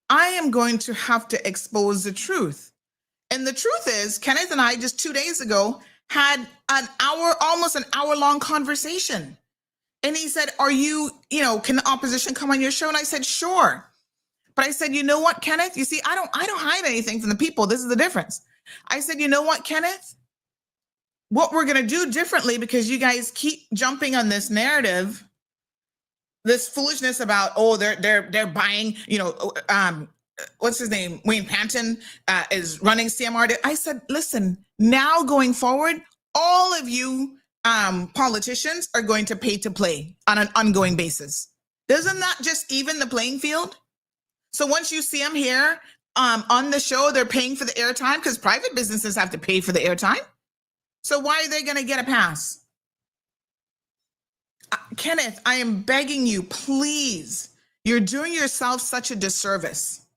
I am going to have to expose the truth. And the truth is, Kenneth and I just 2 days ago had almost an hour long conversation. And he said, can the opposition come on your show? And I said, sure. But I said, you know what, Kenneth? You see, I don't hide anything from the people. This is the difference. I said, you know what, Kenneth? What we're going to do differently, because you guys keep jumping on this narrative, this foolishness about, they're buying, what's his name? Wayne Panton is running CMR. I said, listen, now going forward, all of you politicians are going to pay to play on an ongoing basis. Doesn't that just even the playing field? So once you see them here on the show, they're paying for the airtime, because private businesses have to pay for the airtime. So why are they going to get a pass? Kenneth, I am begging you, please. You're doing yourself such a disservice.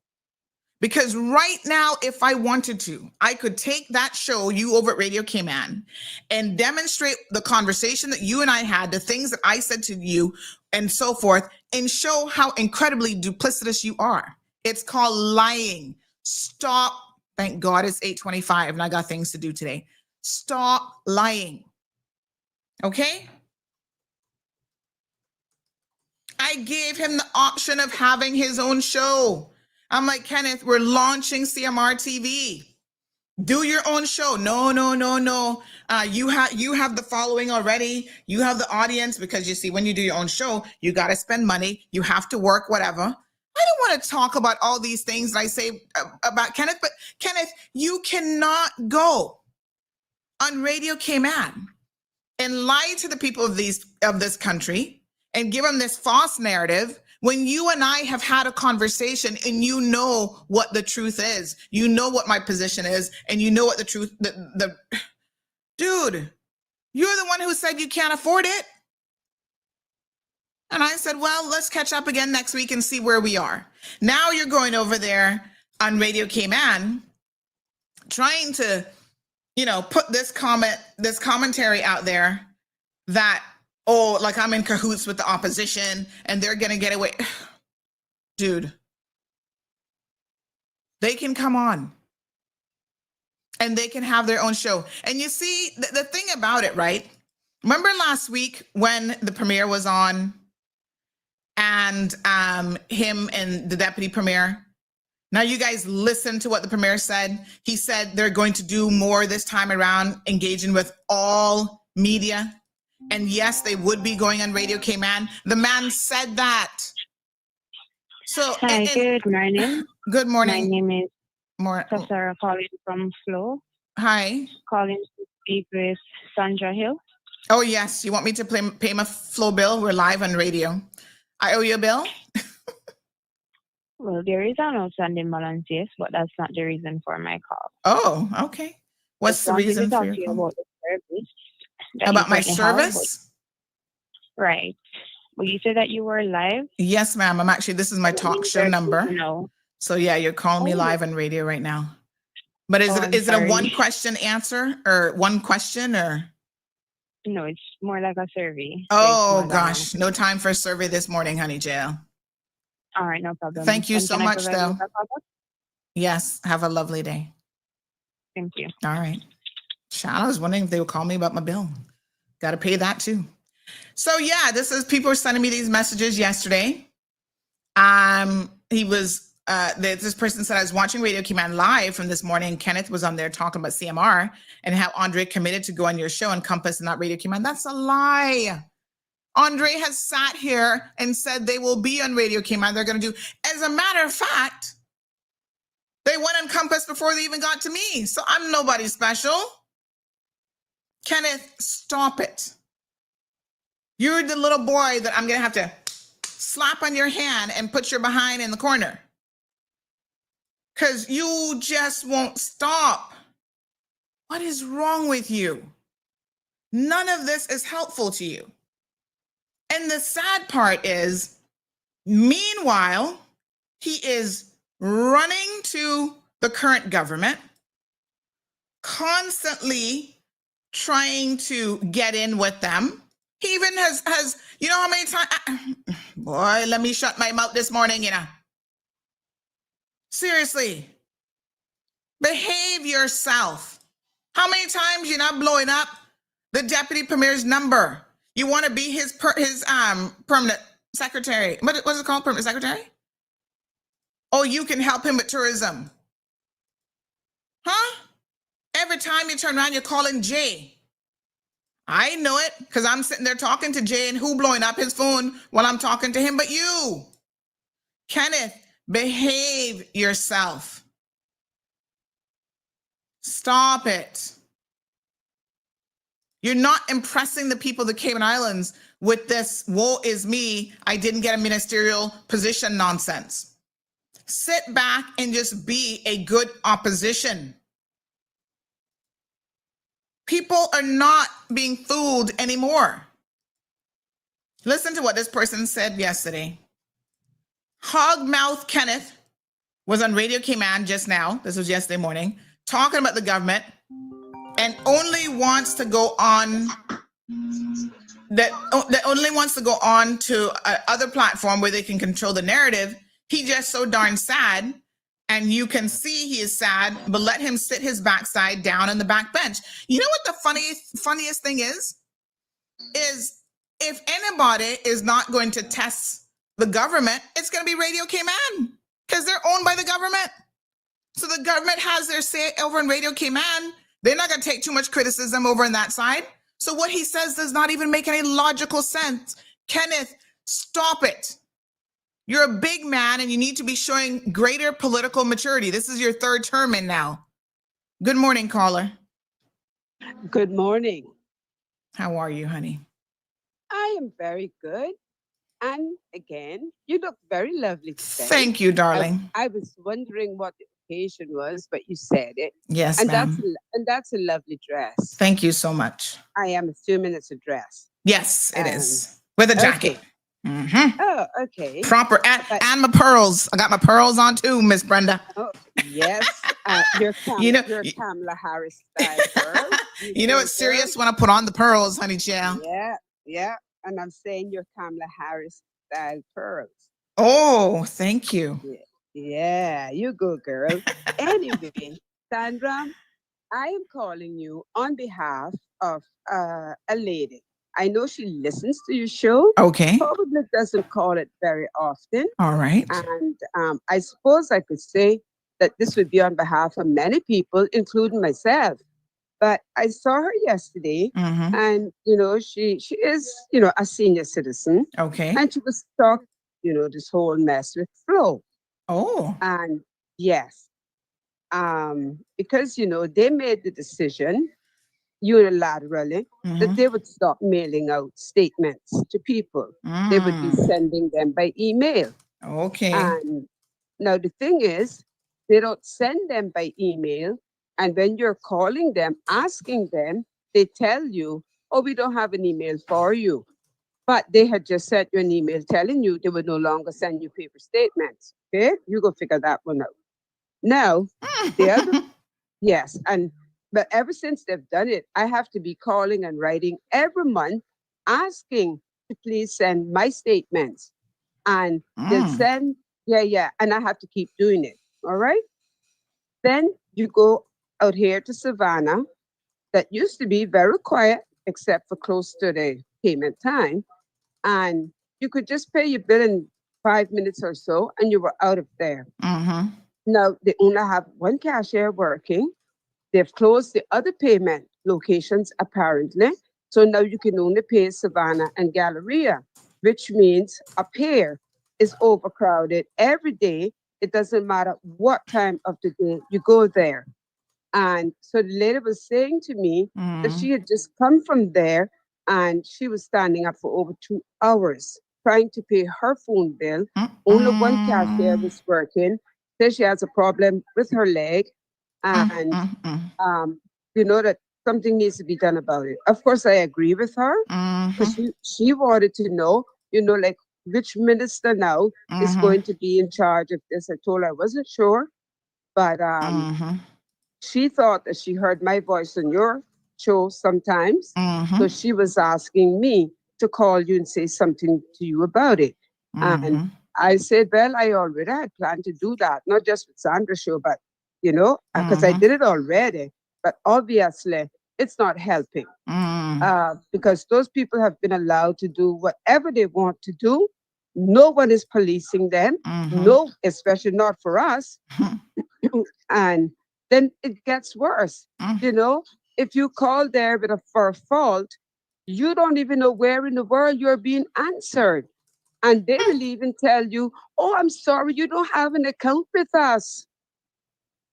Because right now, if I wanted to, I could take that show, you over at Radio Cayman, and demonstrate the conversation that you and I had, the things that I said to you, and so forth, and show how incredibly duplicitous you are. It's called lying. Stop. Thank God it's 8:25 and I got things to do today. Stop lying. Okay? I gave him the option of having his own show. I'm like, Kenneth, we're launching CMR TV. Do your own show. No. You have the following already. You have the audience, because you see, when you do your own show, you got to spend money. You have to work, whatever. I don't want to talk about all these things that I say about Kenneth, but Kenneth, you cannot go on Radio Cayman and lie to the people of this country and give them this false narrative when you and I have had a conversation and you know what the truth is. You know what my position is, and you know what the truth, dude, you're the one who said you can't afford it. And I said, well, let's catch up again next week and see where we are. Now you're going over there on Radio Cayman, trying to, put this commentary out there that, like I'm in cahoots with the opposition and they're going to get away. Dude, they can come on and they can have their own show. And you see, the thing about it, right? Remember last week when the premier was on and him and the deputy premier? Now you guys listen to what the premier said. He said they're going to do more this time around, engaging with all media. And yes, they would be going on Radio Cayman. The man said that. So, hi, good morning. Good morning. My name is Sarah calling from Flo. Hi. Calling to speak with Sandra Hill. Oh, yes. You want me to pay my Flo bill? We're live on radio. I owe you a bill? Well, there is an outstanding balance, yes, but that's not the reason for my call. Oh, okay. What's the reason for your call? About the service. About my service? Right. Well, you said that you were live? Yes, ma'am. This is my talk show number. No. So yeah, you're calling me live on radio right now. But is it a one question answer or one question or? No, it's more like a survey. Oh gosh, no time for a survey this morning, honey jail. All right, no problem. Thank you so much though. Yes, have a lovely day. Thank you. All right. I was wondering if they would call me about my bill. Got to pay that too. So yeah, people were sending me these messages yesterday. This person said, I was watching Radio Cayman live from this morning. Kenneth was on there talking about CMR and how Andre committed to go on your show, Encompass, and not Radio Cayman. That's a lie. Andre has sat here and said they will be on Radio Cayman. They're going to do, as a matter of fact, they went on Encompass before they even got to me. So I'm nobody special. Kenneth, stop it. You're the little boy that I'm going to have to slap on your hand and put your behind in the corner. Because you just won't stop. What is wrong with you? None of this is helpful to you. And the sad part is, meanwhile, he is running to the current government, constantly trying to get in with them, He even has, you know how many times, boy, let me shut my mouth this morning, you know. Seriously, behave yourself. How many times you're not blowing up the deputy premier's number? You want to be his permanent secretary. What's it called? Permanent secretary? Oh, you can help him with tourism. Huh? Every time you turn around, you're calling Jay. I know it because I'm sitting there talking to Jay and who blowing up his phone while I'm talking to him, but you. Kenneth, behave yourself. Stop it. You're not impressing the people of the Cayman Islands with this woe is me, I didn't get a ministerial position nonsense. Sit back and just be a good opposition. People are not being fooled anymore. Listen to what this person said yesterday. Hogmouth Kenneth was on Radio Cayman just now. This was yesterday morning, talking about the government and only wants to go on that only wants to go on to other platform where they can control the narrative. He just so darn sad. And you can see he is sad, but let him sit his backside down on the back bench. You know what the funniest thing is if anybody is not going to test the government, it's going to be Radio Cayman because they're owned by the government. So the government has their say over in Radio Cayman. They're not going to take too much criticism over on that side. So what he says does not even make any logical sense. Kenneth, stop it. You're a big man and you need to be showing greater political maturity. This is your third term in now. Good morning, caller. Good morning. How are you, honey? I am very good. And again, you look very lovely today. Thank you, darling. I was wondering what the occasion was, but you said it. Yes, and ma'am. That's a lovely dress. Thank you so much. I am assuming it's a dress. Yes, it is. With a jacket. Okay. Mm-hmm. Oh, okay. Proper. And my pearls. I got my pearls on too, Miss Brenda. Oh, yes. Your Kamala Harris style pearl. You know it's serious when I put on the pearls, honey child. Yeah. And I'm saying your Kamala Harris style pearls. Oh, thank you. Yeah, you go, girl. Anyway, Sandra, I am calling you on behalf of a lady. I know she listens to your show. Okay. Probably doesn't call it very often. All right. And I suppose I could say that this would be on behalf of many people, including myself. But I saw her yesterday, and she is a senior citizen. Okay. And she was talking, this whole mess with Flo. Oh. And yes, because they made the decision unilaterally that they would stop mailing out statements to people. They would be sending them by email. Okay. And now the thing is, they don't send them by email. And when you're calling them, asking them, they tell you, oh, we don't have an email for you. But they had just sent you an email telling you they would no longer send you paper statements. Okay? You go figure that one out. Now, the other, yes. But ever since they've done it, I have to be calling and writing every month, asking to please send my statements. And they'll send, and I have to keep doing it. All right? Then you go out here to Savannah, that used to be very quiet, except for close to the payment time. And you could just pay your bill in 5 minutes or so, and you were out of there. Now, they only have one cashier working. They've closed the other payment locations, apparently. So now you can only pay Savannah and Galleria, which means a pair is overcrowded every day. It doesn't matter what time of the day you go there. And so the lady was saying to me that she had just come from there and she was standing up for over 2 hours trying to pay her phone bill. Only one cashier was working. Says she has a problem with her leg. And, that something needs to be done about it. Of course, I agree with her. Because she wanted to know, like which minister now is going to be in charge of this. I told her I wasn't sure. But she thought that she heard my voice on your show sometimes. So she was asking me to call you and say something to you about it. And I said, well, I already had planned to do that, not just with Sandra's show, but, because I did it already. But obviously, it's not helping because those people have been allowed to do whatever they want to do. No one is policing them. No, especially not for us. And then it gets worse. If you call there for a fault, you don't even know where in the world you're being answered. And they will even tell you, oh, I'm sorry, you don't have an account with us.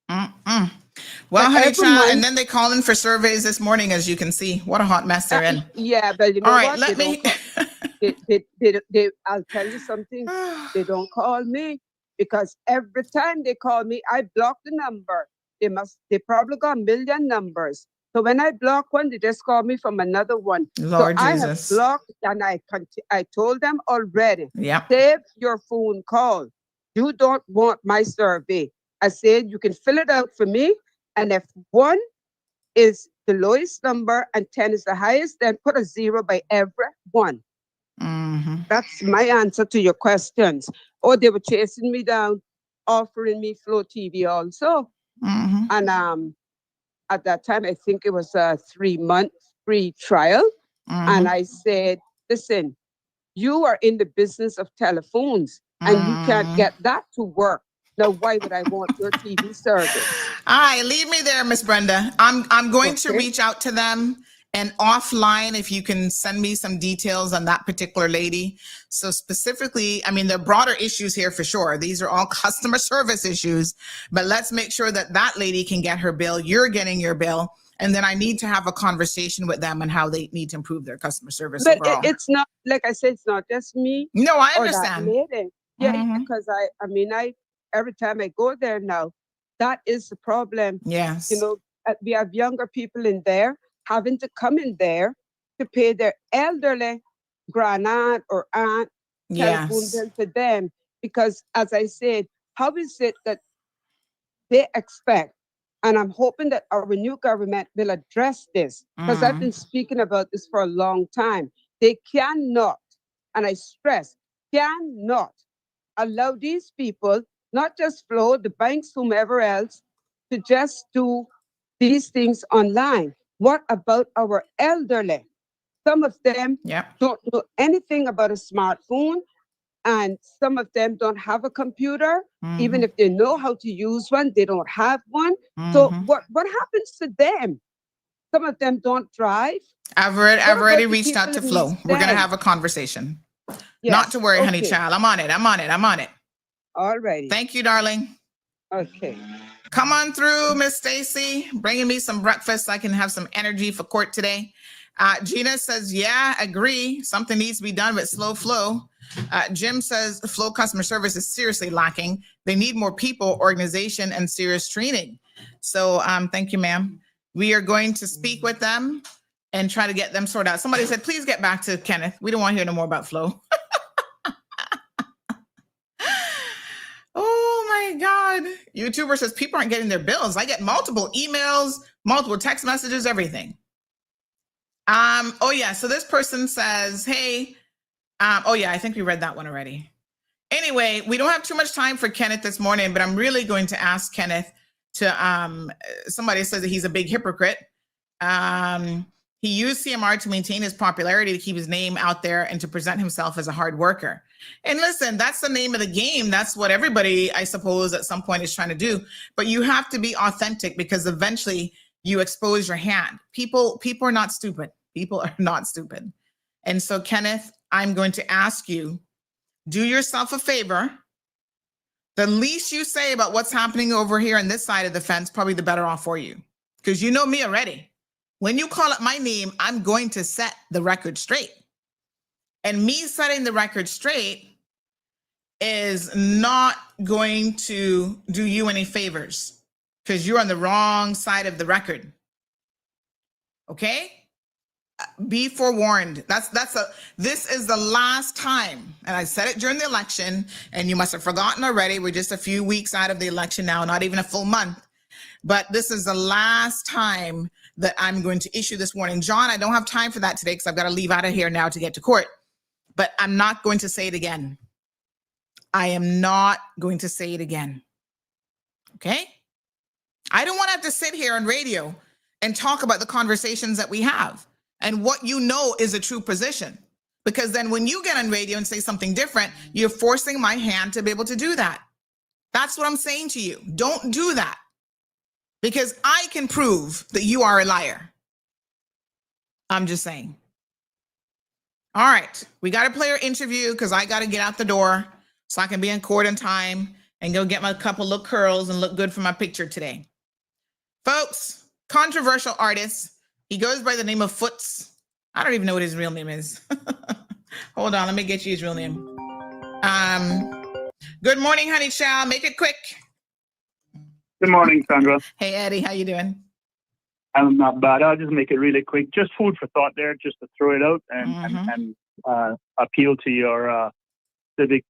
Well, honey child, and then they call in for surveys this morning, as you can see. What a hot mess they're in. Yeah, but you know All right, what? let me. I'll tell you something. They don't call me because every time they call me, I block the number. They probably got a million numbers. So when I block one, they just call me from another one. Lord so Jesus. I have blocked, and I told them already. Yeah. Save your phone call. You don't want my survey. I said you can fill it out for me, and if 1 is the lowest number and 10 is the highest, then put a 0 by every one. That's my answer to your questions. Or they were chasing me down, offering me Flow TV also. And at that time, I think it was a 3-month free trial. And I said, listen, you are in the business of telephones and you can't get that to work. Now, why would I want your TV service? All right, leave me there, Miss Brenda. I'm going to reach out to them, and offline, if you can send me some details on that particular lady. So specifically, I mean, there are broader issues here for sure. These are all customer service issues, but let's make sure that that lady can get her bill. You're getting your bill. And then I need to have a conversation with them on how they need to improve their customer service but overall. It's not, like I said, it's not just me. No, I understand. Or that lady. Yeah, because I every time I go there now, that is the problem. Yes. We have younger people in there having to come in there to pay their elderly grandaunt or aunt telephone bill for them. Because as I said, how is it that they expect, and I'm hoping that our new government will address this, because I've been speaking about this for a long time. They cannot, and I stress, cannot allow these people, not just Flow, the banks, whomever else, to just do these things online. What about our elderly? Some of them don't know anything about a smartphone, and some of them don't have a computer. Even if they know how to use one, they don't have one. So what happens to them? Some of them don't drive. I've already reached out to Flo. We're going to have a conversation. Yes. Not to worry, honey child. I'm on it. All righty. Thank you, darling. Okay. Come on through, Miss Stacy, bringing me some breakfast so I can have some energy for court today. Gina says, yeah, agree. Something needs to be done with slow flow. Jim says Flow customer service is seriously lacking. They need more people, organization, and serious training. So thank you, ma'am. We are going to speak with them and try to get them sorted out. Somebody said, please get back to Kenneth. We don't want to hear no more about Flow. Oh my God. YouTuber says people aren't getting their bills. I get multiple emails, multiple text messages, everything. Oh yeah. So this person says, hey, oh yeah, I think we read that one already. Anyway, we don't have too much time for Kenneth this morning, but I'm really going to ask Kenneth to, somebody says that he's a big hypocrite. He used CMR to maintain his popularity, to keep his name out there, and to present himself as a hard worker. And listen, that's the name of the game. That's what everybody, I suppose, at some point is trying to do. But you have to be authentic, because eventually you expose your hand. People are not stupid. People are not stupid. And so, Kenneth, I'm going to ask you, do yourself a favor. The least you say about what's happening over here on this side of the fence, probably the better off for you. Because you know me already. When you call up my name, I'm going to set the record straight. And me setting the record straight is not going to do you any favors, because you're on the wrong side of the record. Okay? Be forewarned. This is the last time. And I said it during the election, and you must have forgotten already. We're just a few weeks out of the election now, not even a full month. But this is the last time that I'm going to issue this warning. John, I don't have time for that today because I've got to leave out of here now to get to court. But I'm not going to say it again. I am not going to say it again. Okay? I don't want to have to sit here on radio and talk about the conversations that we have and what you know is a true position. Because then when you get on radio and say something different, you're forcing my hand to be able to do that. That's what I'm saying to you. Don't do that. Because I can prove that you are a liar. I'm just saying. All right. We got to play our interview because I got to get out the door so I can be in court in time and go get my couple of curls and look good for my picture today. Folks, controversial artist. He goes by the name of Foots. I don't even know what his real name is. Hold on. Let me get you his real name. Good morning, honey child. Make it quick. Good morning, Sandra. Hey, Eddie. How you doing? I'm not bad. I'll just make it really quick. Just food for thought there, just to throw it out and appeal to your civic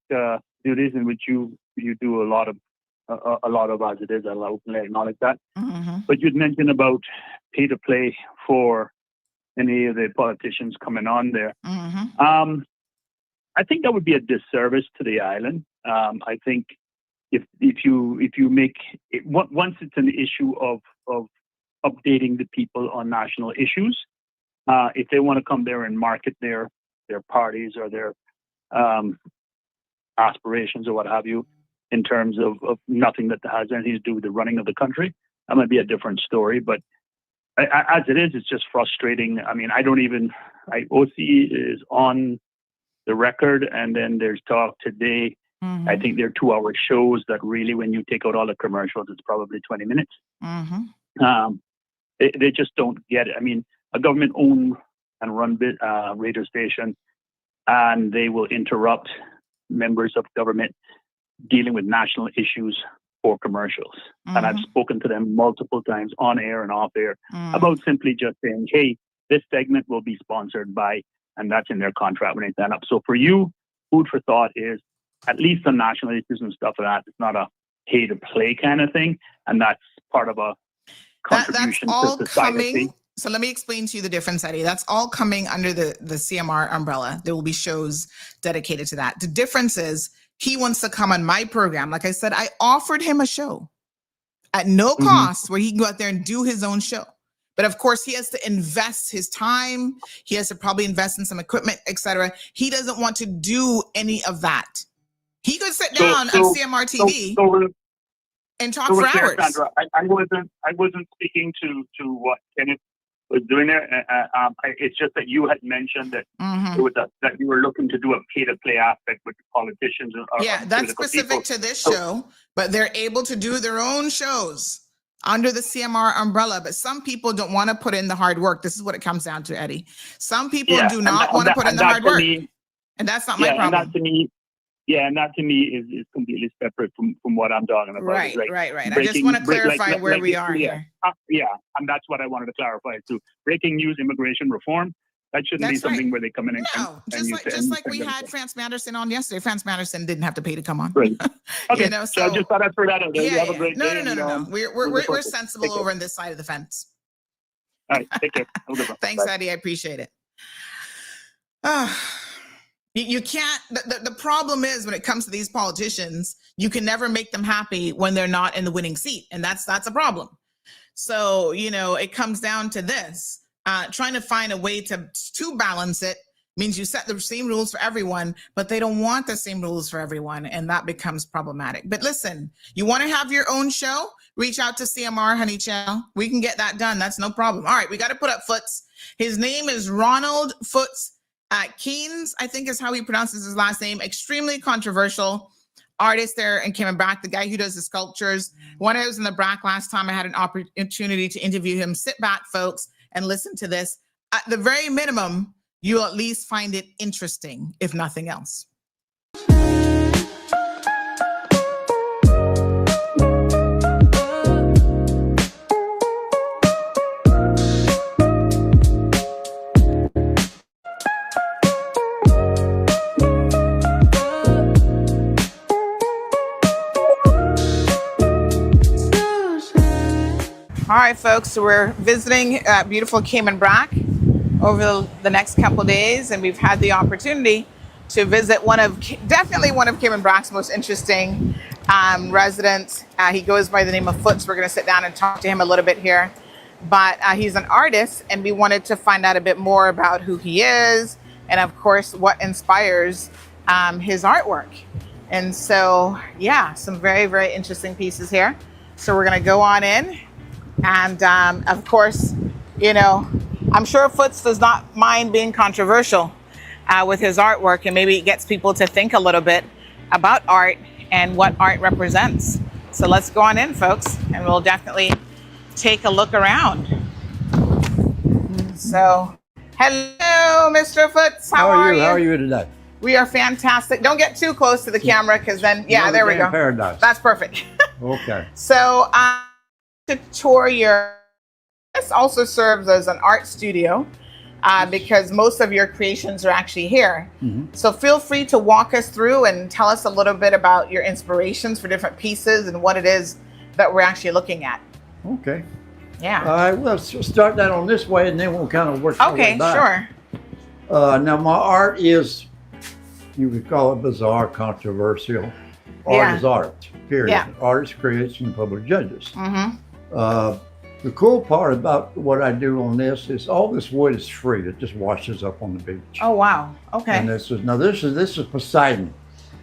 duties in which you do a lot of as it is. I'll openly acknowledge that. But you'd mentioned about pay to play for any of the politicians coming on there. I think that would be a disservice to the island. I think if you make it, once it's an issue of updating the people on national issues, if they want to come there and market their parties or their aspirations or what have you, in terms of nothing that has anything to do with the running of the country, that might be a different story. But as it is, it's just frustrating. I mean, OC is on the record, and then there's talk today. I think they're 2-hour shows that really, when you take out all the commercials, it's probably 20 minutes. They just don't get it. I mean, a government-owned and run radio station, and they will interrupt members of government dealing with national issues for commercials. And I've spoken to them multiple times on air and off air about simply just saying, hey, this segment will be sponsored by, and that's in their contract when they sign up. So for you, food for thought is, at least on national issues and stuff like that, it's not a pay to play kind of thing. And that's part of a contribution to society. So let me explain to you the difference, Eddie. That's all coming under the CMR umbrella. There will be shows dedicated to that. The difference is he wants to come on my program. Like I said, I offered him a show at no cost where he can go out there and do his own show. But of course, he has to invest his time. He has to probably invest in some equipment, etc. He doesn't want to do any of that. He could sit down on CMR TV and talk for hours. Sandra, I wasn't speaking to what Kenneth was doing there. It's just that you had mentioned that it was that you were looking to do a pay-to-play aspect with the politicians. That's specific to this show, but they're able to do their own shows under the CMR umbrella. But some people don't want to put in the hard work. This is what it comes down to, Eddie. Some people do not want to put in the hard work. And that's not my problem. And that to me is completely separate from what I'm talking about. Right. I just want to clarify where we are here. And that's what I wanted to clarify too. Breaking news, immigration reform, that shouldn't be something where they come in and just like we had France Manderson on yesterday. France Manderson didn't have to pay to come on. Right. Okay. So I just thought I'd throw that out there. You have a great day. No. We're sensible over on this side of the fence. All right. Take care. Thanks, Eddie. I appreciate it. You can't, the problem is when it comes to these politicians, you can never make them happy when they're not in the winning seat. And that's a problem. So, it comes down to this, trying to find a way to balance it means you set the same rules for everyone, but they don't want the same rules for everyone. And that becomes problematic. But listen, you want to have your own show? Reach out to CMR, honey child. We can get that done. That's no problem. All right. We got to put up Foots. His name is Ronald Foots. Keynes, I think is how he pronounces his last name. Extremely controversial artist there in Cayman, the guy who does the sculptures. When I was in the BRAC last time, I had an opportunity to interview him. Sit back, folks, and listen to this. At the very minimum, you'll at least find it interesting, if nothing else. All right, folks, so we're visiting beautiful Cayman Brac over the next couple of days, and we've had the opportunity to visit definitely one of Cayman Brac's most interesting residents. He goes by the name of Foots. We're going to sit down and talk to him a little bit here. But he's an artist, and we wanted to find out a bit more about who he is and, of course, what inspires his artwork. And so, yeah, some very, very interesting pieces here. So we're going to go on in. And, of course, you know, I'm sure Foots does not mind being controversial with his artwork, and maybe it gets people to think a little bit about art and what art represents. So let's go on in, folks, and we'll definitely take a look around. So, hello, Mr. Foots. How are you? How are you today? We are fantastic. Don't get too close to the camera, because then, yeah, there we go. Paradise. That's perfect. Okay. So, to tour this also serves as an art studio because most of your creations are actually here. Mm-hmm. So feel free to walk us through and tell us a little bit about your inspirations for different pieces and what it is that we're actually looking at. Okay. Yeah. All right, well, let's start that on this way, and then we'll kind of work our way Okay, back. sure. Now, my art is, you would call it bizarre, controversial. Art Yeah. is art, period. Yeah. Art is creation, public judges. Mm-hmm. The cool part about what I do on this is all this wood is free. It just washes up on the beach. Oh, wow. Okay. And this is Poseidon.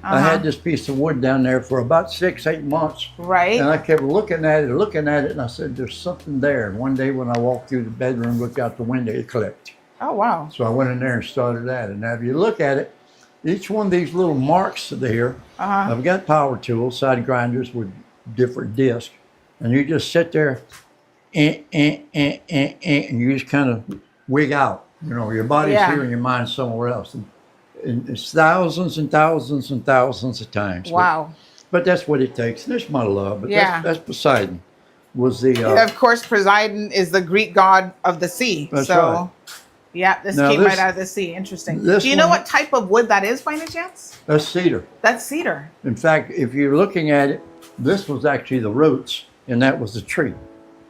I had this piece of wood down there for about 6-8 months. Right. And I kept looking at it, and I said, there's something there. And one day when I walked through the bedroom, looked out the window, it clicked. Oh, wow. So I went in there and started that. And now if you look at it, each one of these little marks there, I've got power tools, side grinders with different discs. And you just sit there and you just kind of wig out. You know, your body's here and your mind's somewhere else. And it's thousands and thousands and thousands of times. Wow. But that's what it takes. There's my love. But that's Poseidon. Was the of course, Poseidon is the Greek god of the sea. That's so, right. Yeah, this Now came this- right out of the sea. Interesting. this Do you know one- what type of wood that is, by any chance? That's cedar. That's cedar. In fact, if you're looking at it, this was actually the roots, and that was the tree.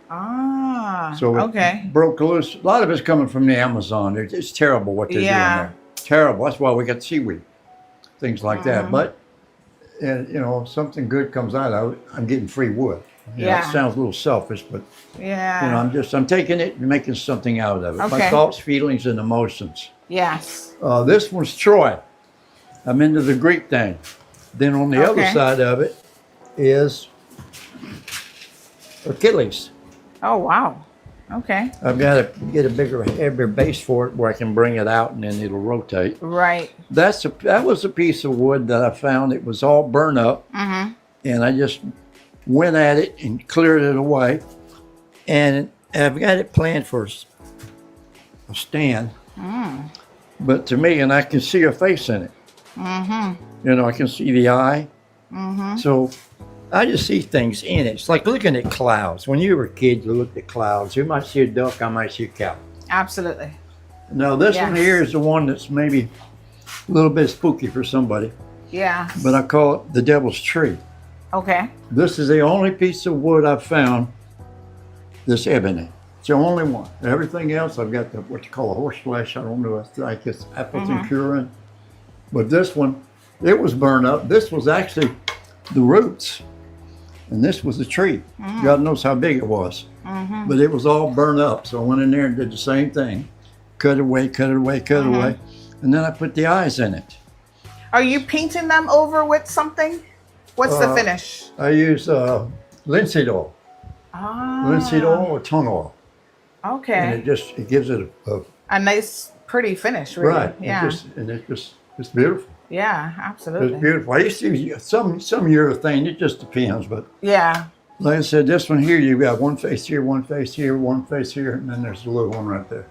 Ah, So it okay. broke loose. A lot of it's coming from the Amazon. It's terrible what they're doing there. Terrible. That's why we got seaweed, things like that. But, and you know, something good comes out of it. I'm getting free wood. You know, it sounds a little selfish, but Yeah. you know, I'm taking it and making something out of it. Okay. My thoughts, feelings, and emotions. Yes. This one's Troy. I'm into the Greek thing. Then on the other Okay. side of it is Achilles. Oh, wow. Okay. I've got to get a heavier base for it where I can bring it out and then it'll rotate. Right. That was a piece of wood that I found. It was all burned up, and I just went at it and cleared it away. And I've got it planned for a stand. But to me, and I can see a face in it. You know, I can see the eye. So I just see things in it. It's like looking at clouds. When you were a kid, you looked at clouds. You might see a duck, I might see a cow. Absolutely. Now this one Yes. here is the one that's maybe a little bit spooky for somebody, Yeah. but I call it the devil's tree. Okay. This is the only piece of wood I've found that's ebony. It's the only one. Everything else, I've got what you call a horse flesh. I don't know, it's like it's apples and curing. But this one, it was burned up. This was actually the roots. And this was the tree. God knows how big it was. But it was all burned up. So I went in there and did the same thing. Cut it away, cut it away, cut it away. And then I put the eyes in it. Are you painting them over with something? What's the finish? I use linseed oil. Linseed oil or tongue oil. And Okay. it gives it A nice, pretty finish, really. right. Yeah. It's beautiful. Yeah, It's absolutely. beautiful. I used to use some urethane. It just depends. But Yeah. like I said, this one here, you've got one face here, one face here, one face here, and then there's a little one right there.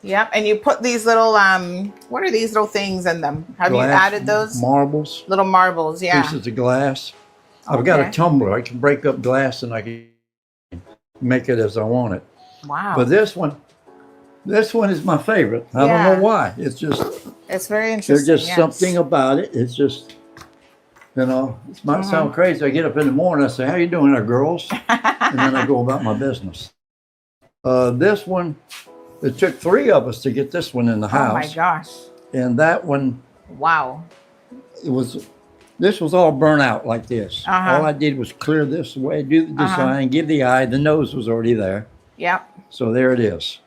Yep. And you put these little, what are these little things in them? Have you Glass, added those? marbles, Little marbles, yeah. pieces of glass. I've got a Okay. tumbler. I can break up glass and I can make it as I want it. Wow. But this one is my favorite. I don't Yeah. know why. It's just It's very there's interesting. just yes. something about it. It's just, you know, it might sound crazy. I get up in the morning, I say, "How you doing there, girls?" and then I go about my business. This one, it took 3 of us to get this one in the house. Oh my gosh. And that one, Wow. this was all burnt out like this. All I did was clear this away, do the design, give the eye. The nose was already there. Yep. So there it is.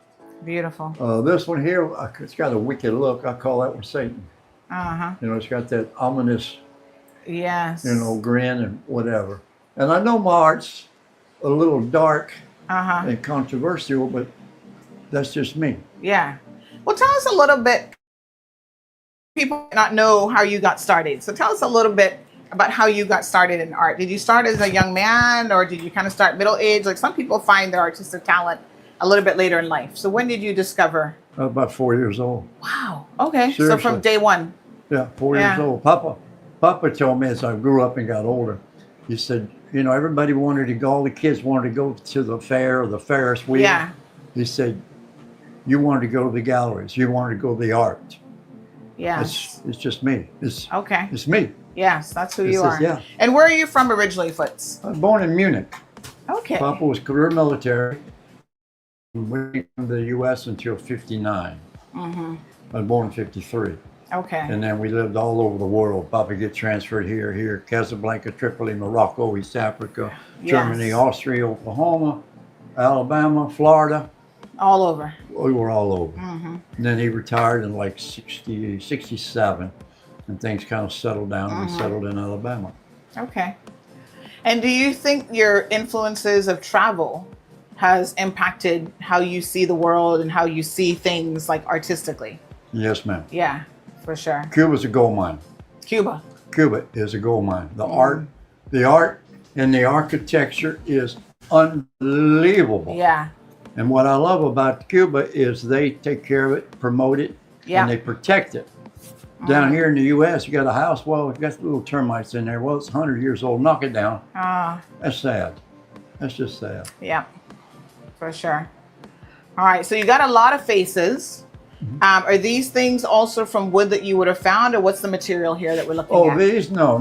Beautiful. This one here, it's got a wicked look. I call that one Satan. It's got that ominous, Yes. grin and whatever. And I know my art's a little dark and controversial, but that's just me. Yeah. Well, tell us a little bit. People might not know how you got started. So tell us a little bit about how you got started in art. Did you start as a young man, or did you kind of start middle age? Like some people find their artistic talent a little bit later in life. So when did you discover? About 4 years old. Wow. Okay. Seriously. So from day one. Yeah, 4 years old. Papa told me as I grew up and got older, he said, everybody wanted to go, all the kids wanted to go to the fair or the Ferris wheel. Yeah. He said, you wanted to go to the galleries, you wanted to go to the art. Yeah. It's just me. It's me. Yes, that's who you are. Yeah. And where are you from originally, Foots? I was born in Munich. Okay. Papa was career military. We went to the U.S. until 59. I was born in 53. Okay. And then we lived all over the world. Papa get transferred here, Casablanca, Tripoli, Morocco, East Africa, Germany, Austria, Oklahoma, Alabama, Florida. All over. We were all over. And then he retired in like 67, and things kind of settled down. We settled in Alabama. Okay. And do you think your influences of travel has impacted how you see the world and how you see things like artistically? Yes, ma'am. Yeah, for sure. Cuba's a gold mine. Cuba is a gold mine. The art and the architecture is unbelievable. Yeah. And what I love about Cuba is they take care of it, promote it, and they protect it. Down here in the U.S., you got a house, well, you got little termites in there. Well, it's 100 years old. Knock it down. That's sad. That's just sad. Yeah, for sure. All right, so you got a lot of faces. Are these things also from wood that you would have found, or what's the material here that we're looking at? Oh, these? No.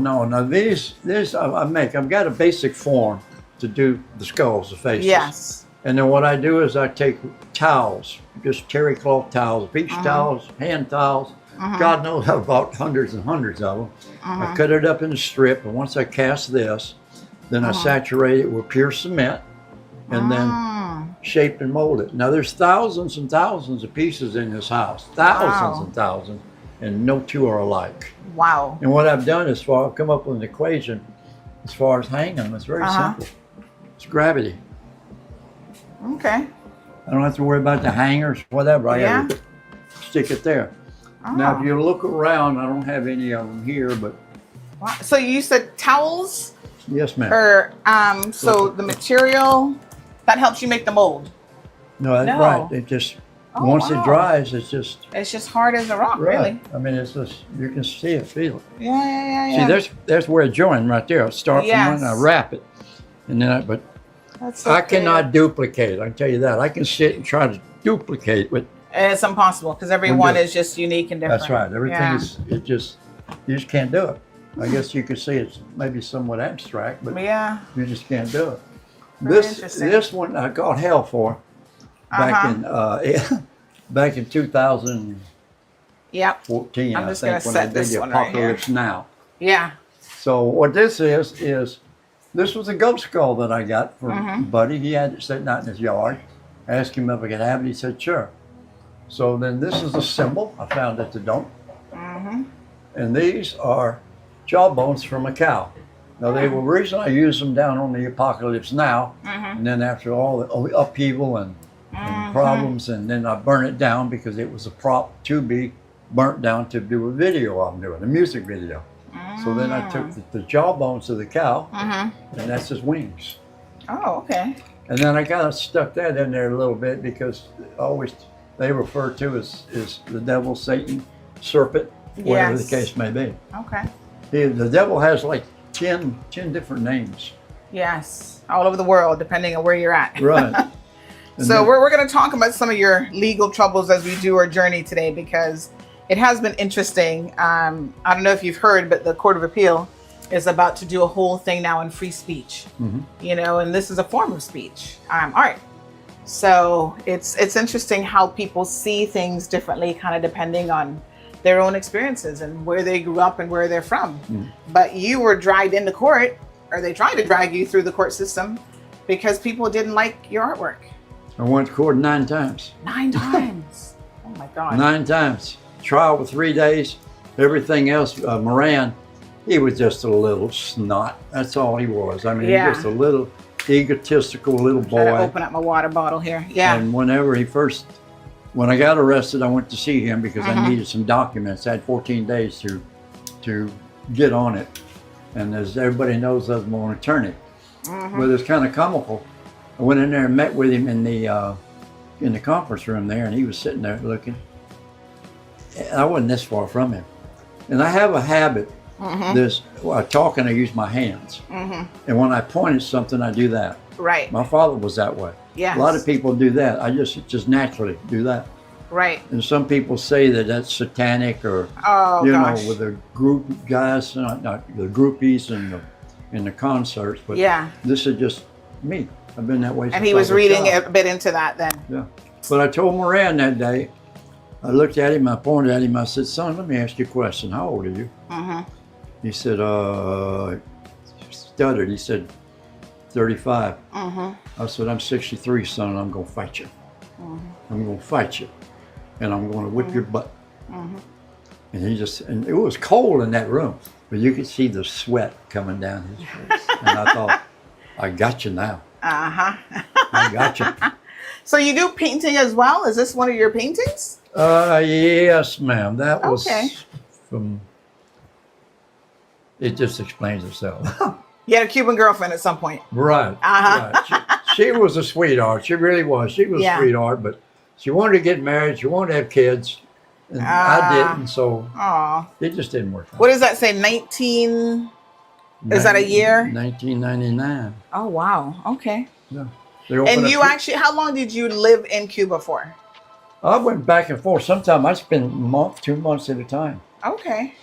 These I make. I've got a basic form to do the skulls, the faces. Yes. And then what I do is I take towels, just terry cloth towels, beach towels, hand towels. God knows I've bought hundreds and hundreds of them. I cut it up in a strip, and once I cast this, then I saturate it with pure cement, and then shape and mold it. Now there's thousands and thousands of pieces in this house, thousands and thousands, and no two are alike. Wow. And what I've done is I've come up with an equation as far as hanging them. It's very simple. It's gravity. Okay. I don't have to worry about the hangers, whatever. I have to stick it there. Now, if you look around, I don't have any of them here, but. Wow. So you said towels? Yes, ma'am. Or, so the material, that helps you make the mold? No, that's right. It just, once it dries, it's just. It's just hard as a rock, really. I mean, it's just, you can see it, feel it. Yeah. See, there's where I join right there. I start from one and I wrap it. And then but I cannot duplicate it, I can tell you that. I can sit and try to duplicate it. And it's impossible because every one is just unique and different. That's right. Everything is, you just can't do it. I guess you could say it's maybe somewhat abstract, but you just can't do it. This one I got hell for back in 2014. I'm just I think when I did the Apocalypse Now. Yeah. So what this is this was a goat skull that I got from Buddy. He had it sitting out in his yard. I asked him if I could have it. He said, sure. So then this is a symbol I found at the dump. And these are jawbones from a cow. Now they were originally, I used them down on the Apocalypse Now. And then after all the upheaval and problems, and then I burned it down because it was a prop to be burnt down to do a video I'm doing, a music video. So then I took the jawbones of the cow, and that's his wings. Oh, okay. And then I kind of stuck that in there a little bit because they refer to as the devil, Satan, serpent, whatever the case may be. Okay. The devil has like 10 different names. Yes, all over the world, depending on where you're at. Right. So we're going to talk about some of your legal troubles as we do our journey today, because it has been interesting. I don't know if you've heard, but the Court of Appeal is about to do a whole thing now in free speech, you know, and this is a form of speech, art. So it's interesting how people see things differently, kind of depending on their own experiences and where they grew up and where they're from. But you were dragged into court, or they tried to drag you through the court system because people didn't like your artwork. I went to court 9 times. 9 times. Oh my God. 9 times. Trial was 3 days. Everything else, Moran, he was just a little snot. That's all he was. I mean, he was just a little egotistical little boy. Try to open up my water bottle here. Yeah. And whenever when I got arrested, I went to see him because I needed some documents. I had 14 days to get on it. And as everybody knows, I was an attorney. But it's kind of comical. I went in there and met with him in the conference room there, and he was sitting there looking. And I wasn't this far from him. And I have a habit, while I talk and I use my hands. And when I point at something, I do that. Right. My father was that way. Yes. A lot of people do that. I just naturally do that. Right. And some people say that that's satanic, or you know, with the group guys, not the groupies and the concerts. But this is just me. I've been that way since And he was reading a bit into that then. Yeah. But I told Moran that day, I looked at him, I pointed at him, I said, son, let me ask you a question. How old are you? He said, stuttered. He said, 35. I said, I'm 63, son, and I'm going to fight you. I'm going to fight you. And I'm going to whip your butt. And and it was cold in that room, but you could see the sweat coming down his face. And I thought, I got you now. I got you. So you do painting as well? Is this one of your paintings? Yes, ma'am. That was from, it just explains itself. You had a Cuban girlfriend at some point. Right. Right. She was a sweetheart. She really was. She was a sweetheart, but she wanted to get married. She wanted to have kids. And I didn't, so it just didn't work out. What does that say? 19? Is that a year? 1999. Oh, wow. Okay. Yeah. And you actually, how long did you live in Cuba for? I went back and forth. Sometimes I spent a month, 2 months at a time. Okay.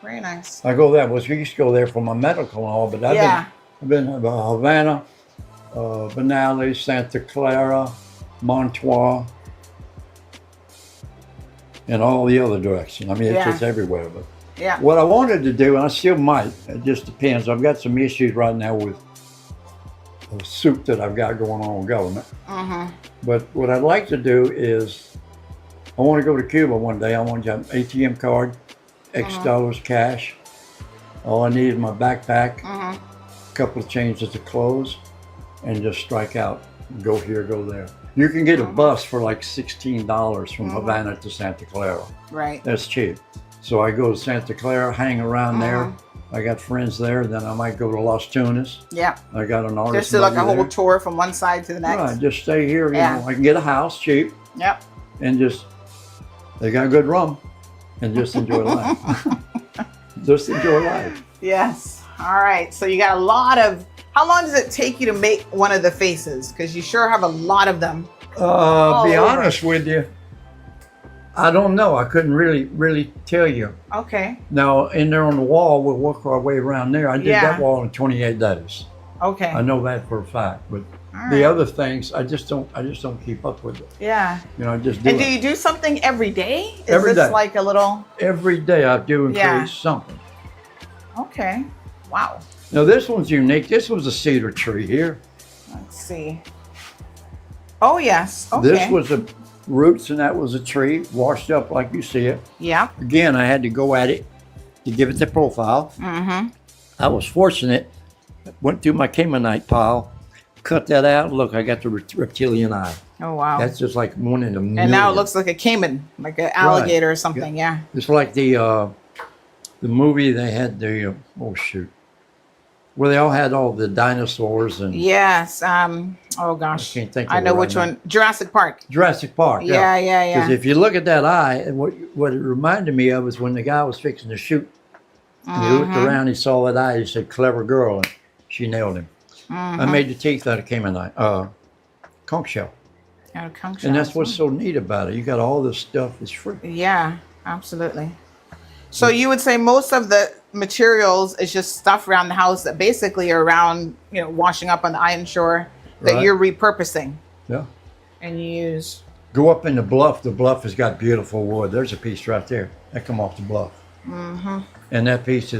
Very nice. I go there. Well, we used to go there for my medical and all, but I've been to Havana, Benally, Santa Clara, Montois, and all the other directions. I mean, it's just everywhere. But what I wanted to do, and I still might, it just depends. I've got some issues right now with a suit that I've got going on with government. But what I'd like to do is, I want to go to Cuba one day. I want to have an ATM card, X dollars cash. All I need is my backpack, a couple of changes of clothes, and just strike out. Go here, go there. You can get a bus for like $16 from Havana to Santa Clara. Right. That's cheap. So I go to Santa Clara, hang around there. I got friends there. Then I might go to Las Tunas. Yeah. I got an artist. Just do like a whole tour from one side to the next. Right. Just stay here. You know, I can get a house cheap. Yep. And they got good rum, and just enjoy life. Just enjoy life. Yes. All right. So you got a lot of. How long does it take you to make one of the faces? Because you sure have a lot of them. Be honest with you, I don't know. I couldn't really tell you. Okay. Now, in there on the wall, we'll work our way around there. I did that wall in 28 days. Okay. I know that for a fact. But the other things, I just don't keep up with it. Yeah. You know, I just do. And do you do something every day? Every day. Like a little? Every day I do and create something. Okay. Wow. Now this one's unique. This was a cedar tree here. Let's see. Oh, yes. Okay. This was the roots, and that was a tree washed up like you see it. Yeah. Again, I had to go at it to give it the profile. I was fortunate. Went through my Caymanite pile, cut that out. Look, I got the reptilian eye. Oh, wow. That's just like one in a million. And now it looks like a caiman, like an alligator or something. Yeah. It's like the movie they had where they all had all the dinosaurs and. Yes. Oh gosh. I can't think. I know which one. Jurassic Park. Jurassic Park. Yeah. Because if you look at that eye, and what it reminded me of is when the guy was fixing to shoot, and he looked around, he saw that eye, he said, "Clever girl," and she nailed him. I made the teeth out of Caymanite, conch shell. Out of conch shell. And that's what's so neat about it. You got all this stuff that's free. Yeah, absolutely. So you would say most of the materials is just stuff around the house that basically are around, washing up on the iron shore that Right. you're repurposing Yeah. and you use. Go up in the bluff. The bluff has got beautiful wood. There's a piece right there that come off the bluff. Mm-hmm. And that piece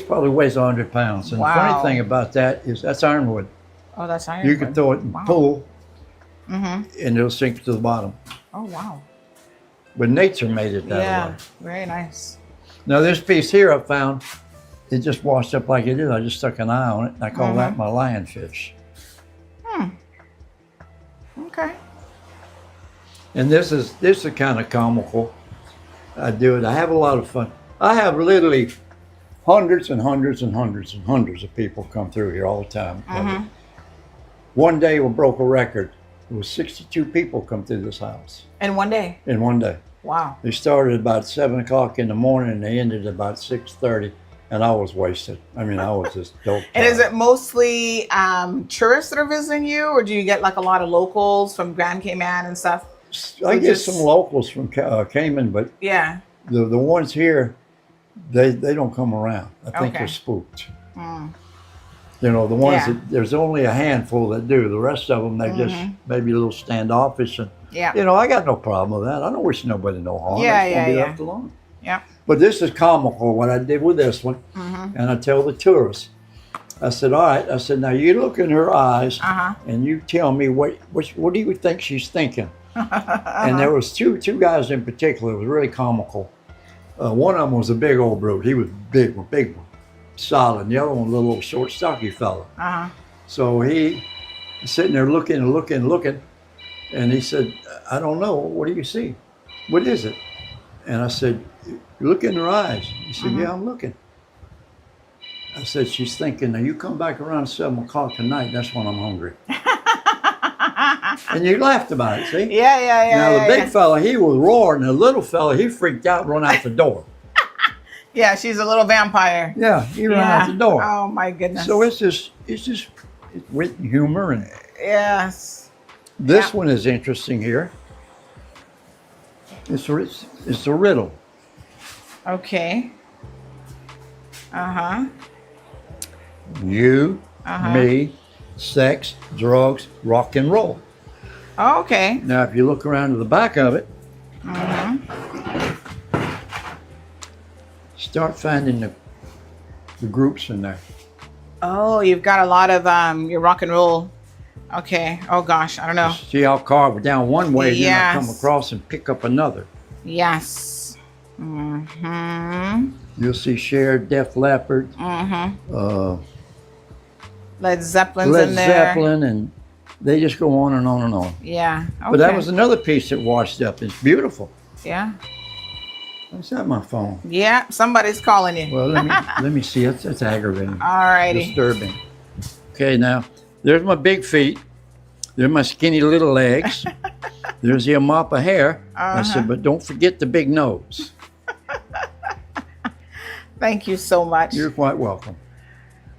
probably weighs 100 pounds. And the Wow. funny thing about that is that's ironwood. Oh, that's iron. You can throw it in the pool Mm-hmm. and it'll sink to the bottom. Oh, wow. But nature made it that Yeah, way. very nice. Now this piece here I found, it just washed up like it is. I just stuck an eye on it and I call that my lionfish. Okay. And this is kind of comical. I do it. I have a lot of fun. I have literally hundreds and hundreds and hundreds and hundreds of people come through here all the time. One day we broke a record. There was 62 people come through this house In one day. in one day. Wow. They started about 7 o'clock in the morning and they ended about 6:30. And I was wasted. I mean, I was just dope. And is it mostly tourists that are visiting you, or do you get like a lot of locals from Grand Cayman and stuff? I get some locals from Cayman, but Yeah. the ones here, they don't come around. I think Okay. they're spooked. You know, the ones Yeah. that there's only a handful that do. The rest of them, they just maybe a little standoffish. And Yeah. you know, I got no problem with that. I don't wish nobody no harm. Yeah, I just want to be yeah, left alone. Yeah. But this is comical what I did with this one. And I tell the tourists, I said, all right. I said, now you look in her eyes and you tell me what do you think she's thinking? And there was two guys in particular. It was really comical. One of them was a big old brute. He was big one, solid. The other one was a little short, stocky fella. So he was sitting there looking, and he said, I don't know. What do you see? What is it? And I said, look in her eyes. He said, yeah, I'm looking. I said, she's thinking, now you come back around 7 o'clock tonight, that's when I'm hungry. And you laughed about it, see? Yeah. Now the big fella, he was roaring. The little fella, he freaked out and run out the door. Yeah, she's a little vampire. Yeah, he ran out the door. Oh my goodness. So it's wit and humor. And yes. this one is interesting here. It's a riddle. Okay. You, me, sex, drugs, rock and roll. Oh, okay. Now, if you look around to the back of it, start finding the groups in there. Oh, you've got a lot of your rock and roll. Okay. Oh gosh, I don't know. See how carved down one way, then I come Yes. across and pick up another. Yes. You'll see Cher, Def Leppard, Led Zeppelin's Led in there. Zeppelin, and they just go on and on and on. Yeah. Okay. But that was another piece that washed up. It's beautiful. Yeah. Is that my phone? Yeah. Somebody's calling you. Well, let me see. It's aggravating. Alrighty. Disturbing. Okay, now there's my big feet. There's my skinny little legs. There's the mop of hair. I said, but don't forget the big nose. Thank you so much. You're quite welcome.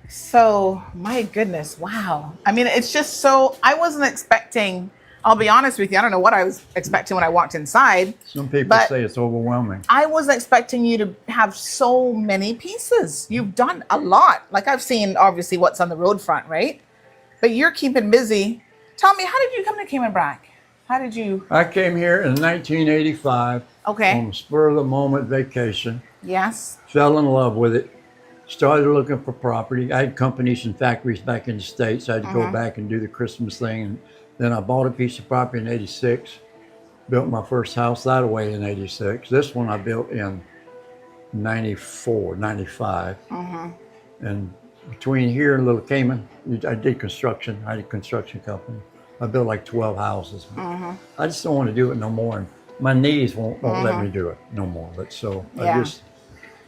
So, my goodness, wow. I mean, it's just so, I wasn't expecting, I'll be honest with you, I don't know what I was expecting when I walked inside. Some people But- say it's overwhelming. I wasn't expecting you to have so many pieces. You've done a lot. Like I've seen obviously what's on the road front, right? But you're keeping busy. Tell me, how did you come to Cayman Brac? How did you? I came here in 1985 Okay. on a spur of the moment vacation. Yes. Fell in love with it. Started looking for property. I had companies and factories back in the States. I had to go back and do the Christmas thing. And then I bought a piece of property in 86. Built my first house that way in 86. This one I built in 94, 95. And between here and Little Cayman, I did construction. I had a construction company. I built like 12 houses. I just don't want to do it no more. And my knees won't let me do it no more. But so Yeah.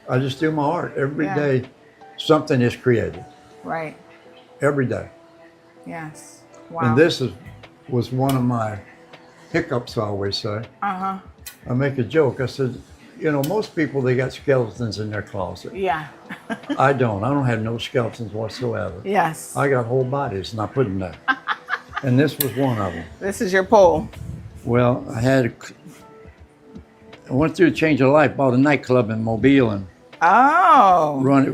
I just do my art every Yeah. day. Something is created Right. every day. Yes. Wow. And this was one of my hiccups, I always say. I make a joke. I said, you know, most people, they got skeletons in their closet. Yeah. I don't have no skeletons whatsoever. Yes. I got whole bodies and I put them there. And this was one of them. This is your pole. Well, I had I went through a change of life, bought a nightclub in Mobile and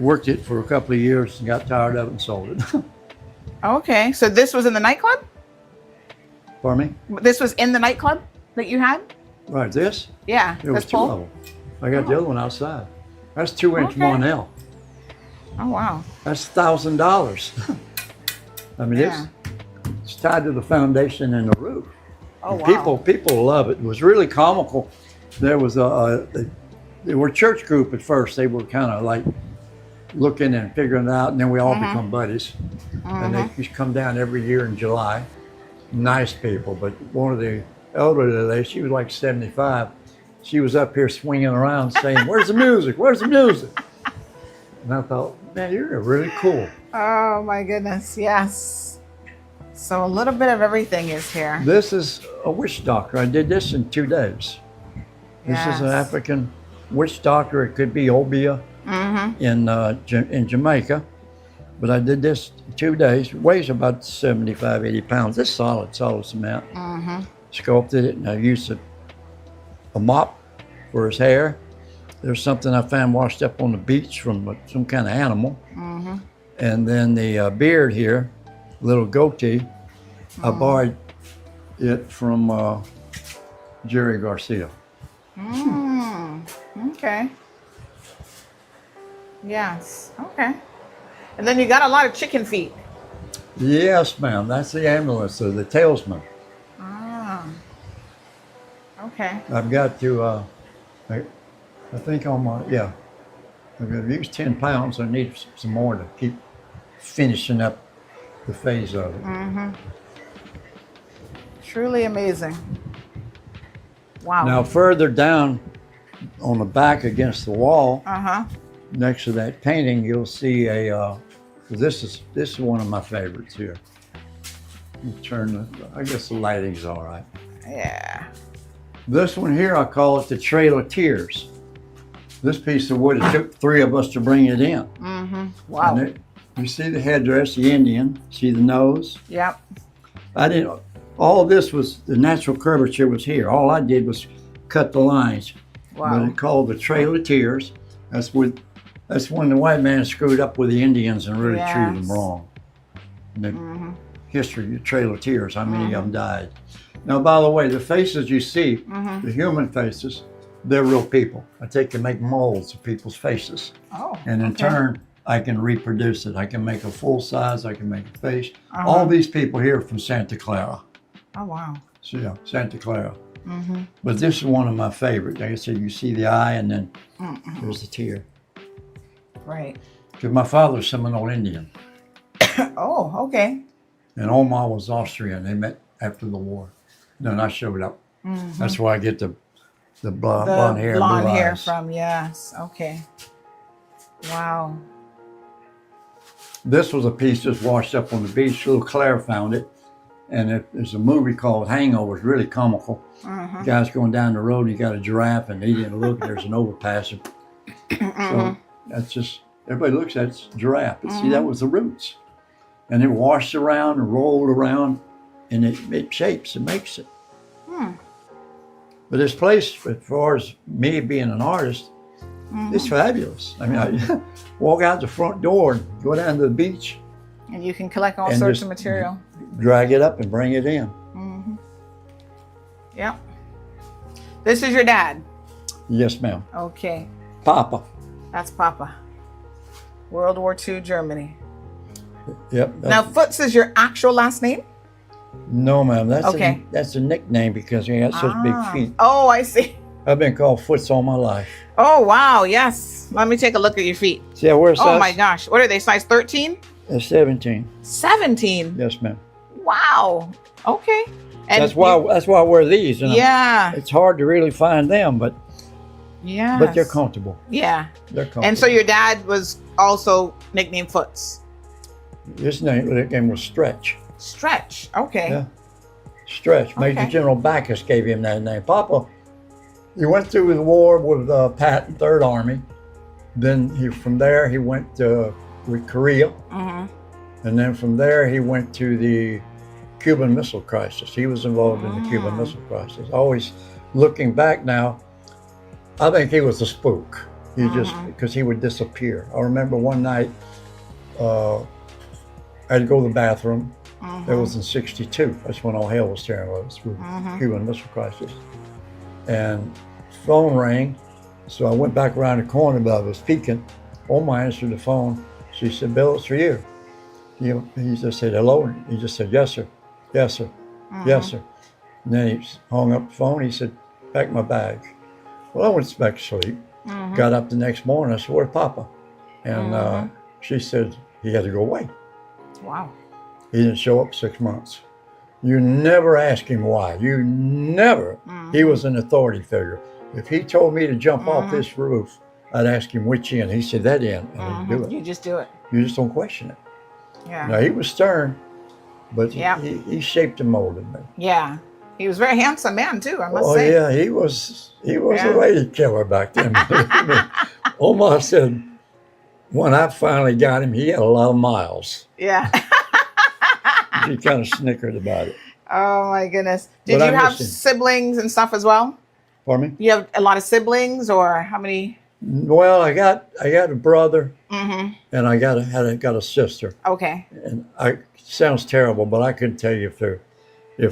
worked it for a couple of years and got tired of it and sold it. Okay. So this was in the nightclub? Pardon me? This was in the nightclub that you had? Right, this? Yeah. There was this two pole? of them. I got the other one outside. That's 2-inch Okay. Monel. Oh, wow. That's $1,000. I mean, Yeah. it's tied to the foundation and the roof. Oh, And wow. people love it. It was really comical. There was they were a church group at first. They were kind of like looking and figuring it out, and then we all become buddies. And they used to come down every year in July. Nice people, but one of the elderly ladies, she was like 75. She was up here swinging around saying, "Where's the music? Where's the music?" And I thought, man, you're really cool. Oh, my goodness. Yes. So a little bit of everything is here. This is a witch doctor. I did this in 2 days. This is an Yes. African witch doctor. It could be Obeah in Jamaica. But I did this 2 days. It weighs about 75, 80 pounds. It's solid cement. Sculpted it, and I used a mop for his hair. There's something I found washed up on the beach from some kind of animal. And then the beard here, little goatee, I borrowed it from Jerry Garcia. Okay. Yes. Okay. And then you got a lot of chicken feet. Yes, ma'am. That's the ambulance, or the talesman. Ah. Okay. I've got to, I think on my, I've used 10 pounds. I need some more to keep finishing up the phase of it. Truly amazing. Wow. Now, further down on the back against the wall, next to that painting, you'll see this is one of my favorites here. I guess the lighting's all right. Yeah. This one here, I call it the Trail of Tears. This piece of wood, it took 3 of us to bring it in. Wow. And you see the headdress, the Indian, see the nose? Yep. All of this was, the natural curvature was here. All I did was cut the lines. Wow. But it's called the Trail of Tears. That's when the white man screwed up with the Indians and really treated them wrong. And the history, the Trail of Tears, how many of them died. Now, by the way, the faces you see, the human faces, they're real people. I take and make molds of people's faces. Oh. And in turn, I can reproduce it. I can make a full size, I can make a face. All these people here are from Santa Clara. Oh, wow. So yeah, Santa Clara. But this is one of my favorites. Like I said, you see the eye and then there's the tear. Right. Because my father's Seminole Indian. Oh, okay. And Oma was Austrian. They met after the war. Then I showed up. That's where I get the blonde hair and blonde blue hair eyes. from, yes. Okay. Wow. This was a piece just washed up on the beach. Little Claire found it. And there's a movie called Hangover. It's really comical. The guy's going down the road. He got a giraffe, and he didn't look. There's an overpass. So that's just, everybody looks at it's giraffe. But see, that was the roots. And it washed around and rolled around, and it shapes and makes it. But this place, as far as me being an artist, it's fabulous. I mean, I walk out the front door and go down to the beach. And you can collect all And sorts just of material. Drag it up and bring it in. Yep. This is your dad. Yes, ma'am. Okay. Papa. That's Papa. World War II, Germany. Yep. Now, Foots is your actual last name? No, ma'am. Okay. That's a nickname because he got such big feet. Oh, I see. I've been called Foots all my life. Oh, wow. Yes. Let me take a look at your feet. See, I wear size? Oh, my gosh. What are they? Size 13? 17. 17? Yes, ma'am. Wow. Okay. And That's why I wear these. And yeah. it's hard to really find them, but they're comfortable. Yeah. They're comfortable. And so your dad was also nicknamed Foots. His name was Stretch. Stretch. Okay. Yeah. Stretch. Major Okay. General Backus gave him that name. Papa, he went through the war with Patton, 3rd Army. Then from there he went with Korea. And then from there he went to the Cuban Missile Crisis. He was involved in the Cuban Missile Crisis. Always looking back now, I think he was a spook. He just, because he would disappear. I remember one night, I had to go to the bathroom. That was in '62. That's when all hell was tearing loose with the Cuban Missile Crisis. And phone rang. So I went back around the corner, but I was peeking. Oma answered the phone. She said, Bill, it's for you. He just said, hello. And he just said, yes, sir. Yes, sir. Yes, sir. And then he hung up the phone. He said, pack my bag. Well, I went back to sleep. Got up the next morning. I said, where's Papa? And she said he had to go away. Wow. He didn't show up 6 months. You never ask him why. You never. He was an authority figure. If he told me to jump off this roof, I'd ask him which end. He said that end, and he'd do it. You just do it. You just don't question it. Yeah. Now, he was stern, but he shaped and molded me. Yeah. He was a very handsome man, too, I must Oh, say. yeah, he was a lady killer back then. Omar said, when I finally got him, he had a lot of miles. Yeah. He kind of snickered about it. Oh, my goodness. Did But you I have miss him. siblings and stuff as well? Pardon me? You have a lot of siblings, or how many? Well, I got a brother, and I got a sister. Okay. And sounds terrible, but I couldn't tell you if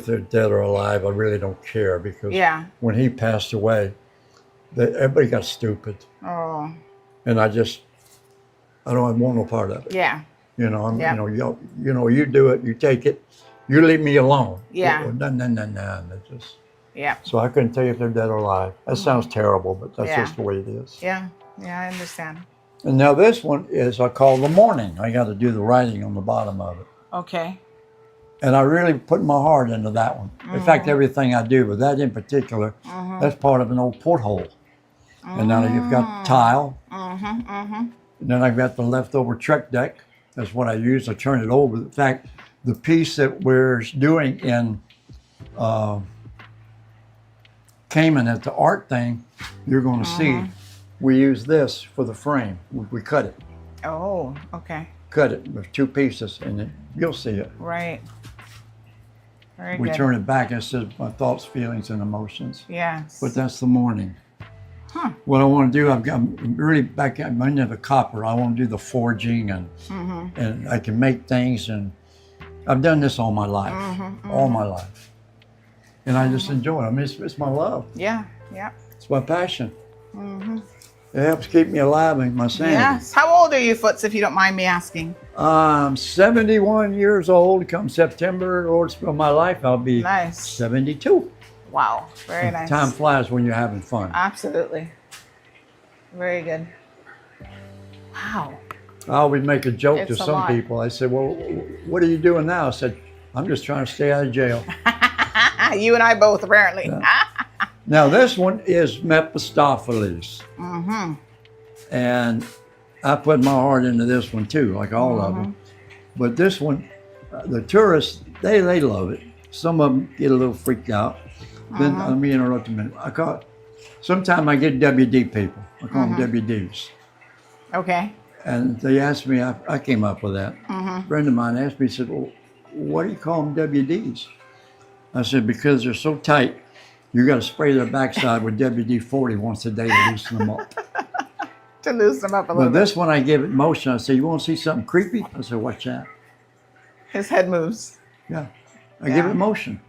they're dead or alive. I really don't care because when he passed away, everybody got stupid, Oh. and I don't want no part of it. Yeah. You know, you do it, you take it, you leave me alone. Yeah. No. Just. Yeah. So I couldn't tell you if they're dead or alive. That sounds terrible, but that's just the way it is. Yeah. Yeah, I understand. And now this one is I call the morning. I got to do the writing on the bottom of it. Okay. And I really put my heart into that one. In fact, everything I do, but that in particular, that's part of an old porthole. And now you've got tile. And then I've got the leftover Trek deck. That's what I use. I turn it over. In fact, the piece that we're doing in Cayman at the art thing, you're going to see we use this for the frame. We cut it. Oh, okay. Cut it with 2 pieces, and then you'll see it. Right. Very We good. turn it back and it says my thoughts, feelings, and emotions. Yes. But that's the morning. What I want to do, I'm really back at into the copper. I want to do the forging and I can make things, and I've done this all my life, all my life, and I just enjoy it. I mean, it's my love. Yeah. Yeah. It's my passion. It helps keep me alive and my sanity. Yes. How old are you, Foots, if you don't mind me asking? I'm 71 years old. Come September, Lord spare my life, I'll be 72. Wow. Very nice. Time flies when you're having fun. Absolutely. Very good. Wow. I always make a joke It's to a some lot. people. I said, well, what are you doing now? I said, I'm just trying to stay out of jail. You and I both, apparently. Now, this one is Mephistopheles. And I put my heart into this one too, like all of them. But this one, the tourists, they love it. Some of them get a little freaked out. Then let me interrupt a minute. Sometimes I get WD people. I call them WDs. Okay. And they asked me, I came up with that. A friend of mine asked me, he said, well, what do you call them WDs? I said, because they're so tight, you got to spray their backside with WD-40 once a day to loosen them up. To loosen them up a little But bit. this one I give it motion. I said, you want to see something creepy? I said, what's that? His head moves. Yeah. I give it motion.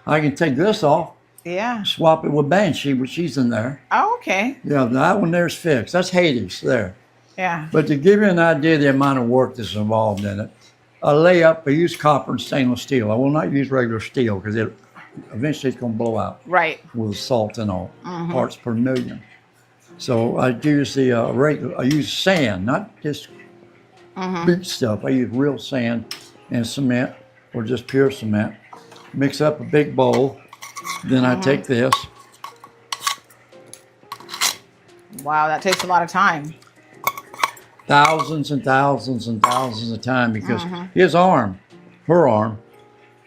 I can take this off, Yeah. swap it with Banshee, which she's in there. Oh, okay. Yeah, that one there's fixed. That's Hades there. Yeah. But to give you an idea of the amount of work that's involved in it, I use copper and stainless steel. I will not use regular steel because eventually it's going to blow out Right. with salt and all, parts per million. So I use I use sand, not just beach stuff. I use real sand and cement, or just pure cement. Mix up a big bowl. Then I take this. Wow, that takes a lot of time. Thousands and thousands and thousands of time, because her arm,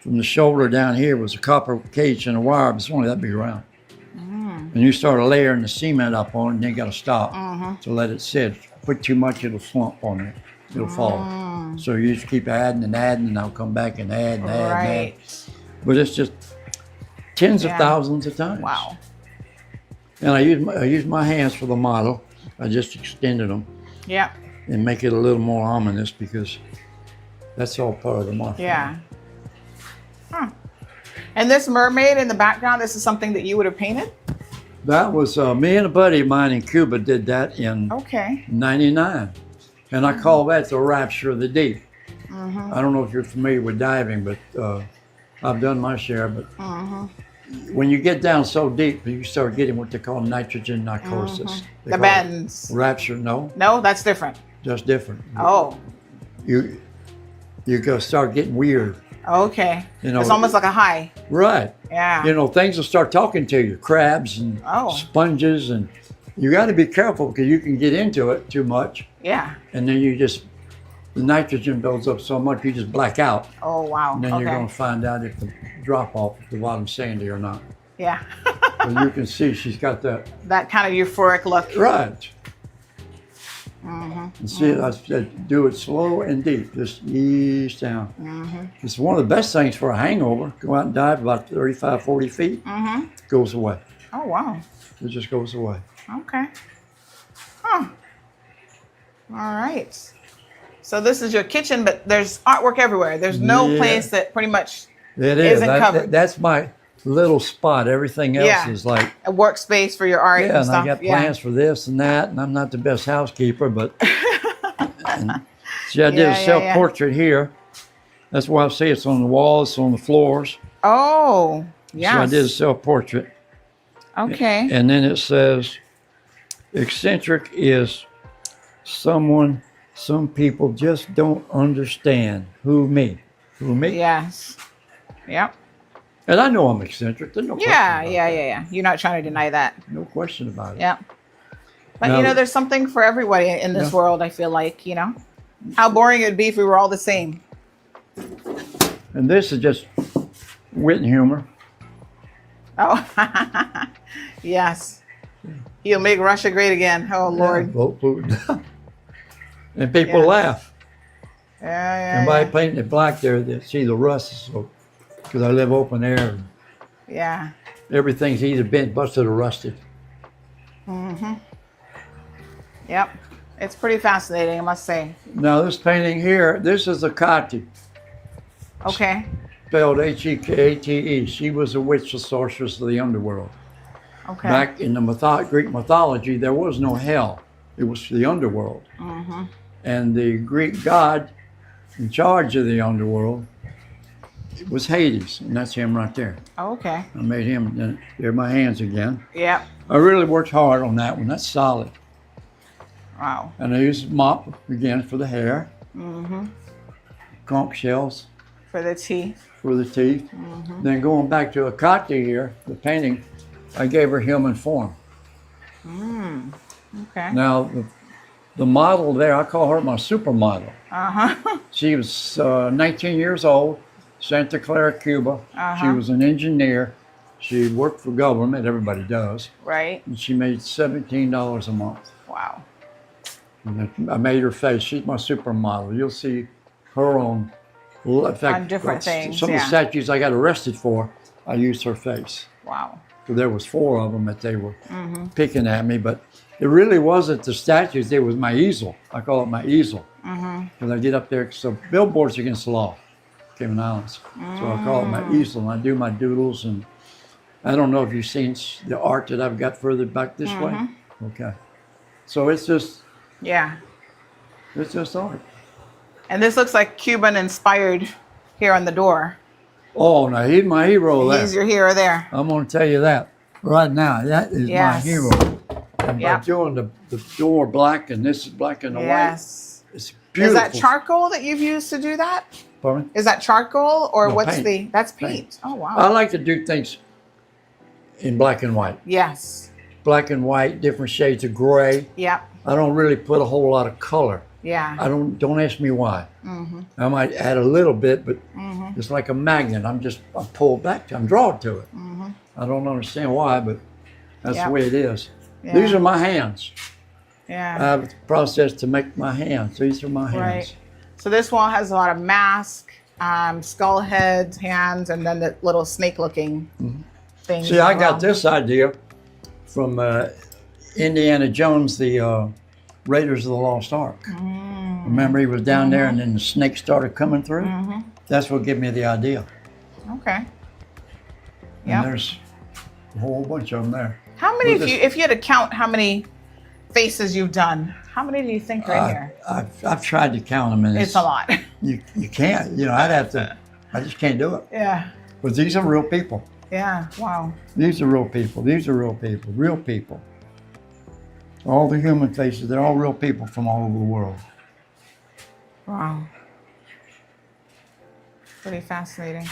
from the shoulder down here was a copper cage and a wire, but it's only that big around. And you start layering the cement up on it, and then you got to stop to let it sit. Put too much, it'll slump on it. It'll fall. So you just keep adding and adding, and I'll come back and add and add and add. But it's just tens of thousands of times. Wow. And I use my hands for the model. I just extended them Yep. and make it a little more ominous because that's all part of the model. Yeah. Huh. And this mermaid in the background, this is something that you would have painted? That was me and a buddy of mine in Cuba did that in Okay. '99. And I call that the rapture of the deep. Mm-hmm. I don't know if you're familiar with diving, but I've done my share. But Mm-hmm. when you get down so deep, you start getting what they call nitrogen narcosis. They The call it bends. rapture, no, No, that's different. just different. Oh, You go start getting weird. okay. You know, It's almost like a high. right. Yeah. You know, things will start talking to you, crabs and Oh. sponges, and you got to be careful because you can get into it too much, Yeah. and then the nitrogen builds up so much you just black out, Oh, wow. and then Okay. you're going to find out if the drop off if the bottom's sandy or not. Yeah. But you can see she's got that That kind of euphoric look. right. Mm-hmm. And see, I said, do it slow and deep, just ease down. Mm-hmm. It's one of the best things for a hangover. Go out and dive about 35, 40 feet, Mm-hmm. goes away. Oh, wow. It just goes away. Okay. Huh. All right. So this is your kitchen, but there's artwork everywhere. There's no Yeah. place that pretty much It is. Isn't covered. That's my little spot. Everything else Yeah. is like, a workspace for your art yeah, and and stuff. I got plans for this and that, and I'm not the best housekeeper, but and, see, I did Yeah, a yeah, self-portrait here. That's why I say it's on the walls, it's on the floors. Oh, yes. So I did a self-portrait. Okay. And then it says, eccentric is someone some people just don't understand. Who, me? Who, me? Yes. Yep. And I know I'm eccentric. There's no question Yeah, about yeah. You're not trying to deny that. it. No question about it. Yeah. But Now- you know, there's something for everybody in this Yeah. world, I feel like, you know. How boring it would be if we were all the same. And this is just wit and humor. Oh, yes. He'll make Russia great again. Oh, Lord. Yeah, vote Putin. And people Yeah. laugh. Yeah, And by yeah, painting it black there, they see the rust. So, because I live open air, and yeah. everything's either bent, busted, or rusted. Mm-hmm. Yep. It's pretty fascinating, I must say. Now this painting here, this is a Kati, Okay. spelled Hekate. She was a witch, a sorceress of the underworld. Okay. Back in the Greek mythology, there was no hell. It was the underworld. Mm-hmm. And the Greek god in charge of the underworld was Hades, and that's him right there. Okay. I made him, and there are my hands again. Yep. I really worked hard on that one. That's solid. Wow. And I used mop again for the hair, Mm-hmm. conch shells For the teeth. for the teeth. Mm-hmm. Then going back to Akati here, the painting, I gave her human form. Mm. Okay. Now, the model there, I call her my supermodel. Uh-huh. She was 19 years old, Santa Clara, Cuba. She Uh-huh. was an engineer. She worked for government, everybody does. Right. And she made $17 a month. Wow. And I made her face. She's my supermodel. You'll see her on, in fact, On different things, some of yeah. the statues I got arrested for, I used her face. Wow. So there was 4 of them that they were Mm-hmm. picking at me, but it really wasn't the statues. It was my easel. I call it my easel. Mm-hmm. Because I get up there, so billboards against the law, Cayman Islands. So I call it my easel, and I do my doodles. And I don't know if you've seen the art that I've got further back this way. Okay. So it's just Yeah. art. And this looks like Cuban inspired here on the door. Oh, now he's my hero there. He's your hero there. I'm going to tell you that right now. That is Yes. my hero. And Yep. by doing the door black, and this is black and white, Yes. it's Is beautiful. that charcoal that you've used to do that? Pardon me? Is that charcoal or No, what's paint. that's Paint. paint. Oh wow. I like to do things in black and white. Yes. Black and white, different shades of gray. Yep. I don't really put a whole lot of color. Yeah. I don't ask me why. Mm-hmm. I might add a little bit, but Mm-hmm. it's like a magnet. I'm pulled back. I'm drawn to it. Mm-hmm. I don't understand why, but that's Yep. the way it is. Yeah. These are my hands. I Yeah. have a process to make my hands. These are my hands. Right. So this wall has a lot of mask, skull heads, hands, and then the little snake-looking things. See, I as got well. this idea from Indiana Jones, the Raiders of the Lost Ark. Remember, he was down there, and then the snake started coming through. That's what gave me the idea. Okay. And there's a whole bunch of them there. How many, if you had to count how many faces you've done, how many do you think are in here? I've tried to count them, and It's a lot. You can't. You know, I'd have to. I just can't do it. Yeah. But these are real people. Yeah. Wow. These are real people. These are real people. Real people. All the human faces, they're all real people from all over the world. Wow. Pretty fascinating.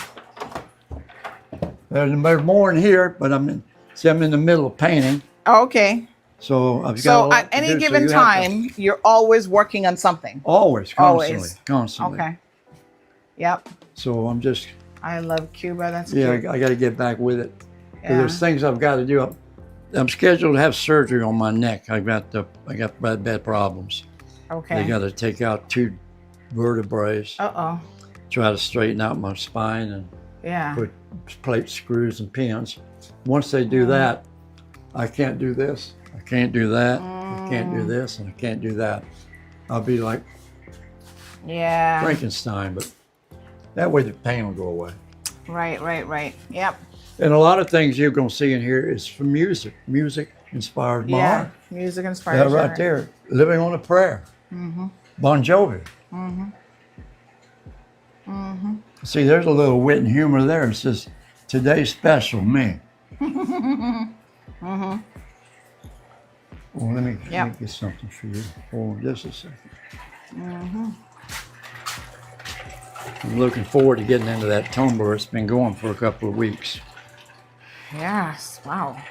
There's more in here, but I'm in the middle of painting. Oh, okay. So I've got. So at any given time, you're always working on something. Always, constantly. Okay. Yep. So I'm just. I love Cuba. That's yeah. cute. I got to get back with it. Yeah. There's things I've got to do. I'm scheduled to have surgery on my neck. I got bad problems. Okay. They got to take out 2 vertebrae. Uh-oh. Try to straighten out my spine and put plate screws and pins. Once they do that, I can't do this. I can't do that. I can't do this, and I can't do that. I'll be like Frankenstein, but that way the pain will go away. Right. Yep. And a lot of things you're going to see in here is from music. Music inspired my art. Music inspired. That right there, Living on a Prayer. Bon Jovi. See, there's a little wit and humor there. It says, "Today's special, me." Well, let me get something for you. Hold on just a second. I'm looking forward to getting into that tumbler. It's been going for a couple of weeks. Yes. Wow.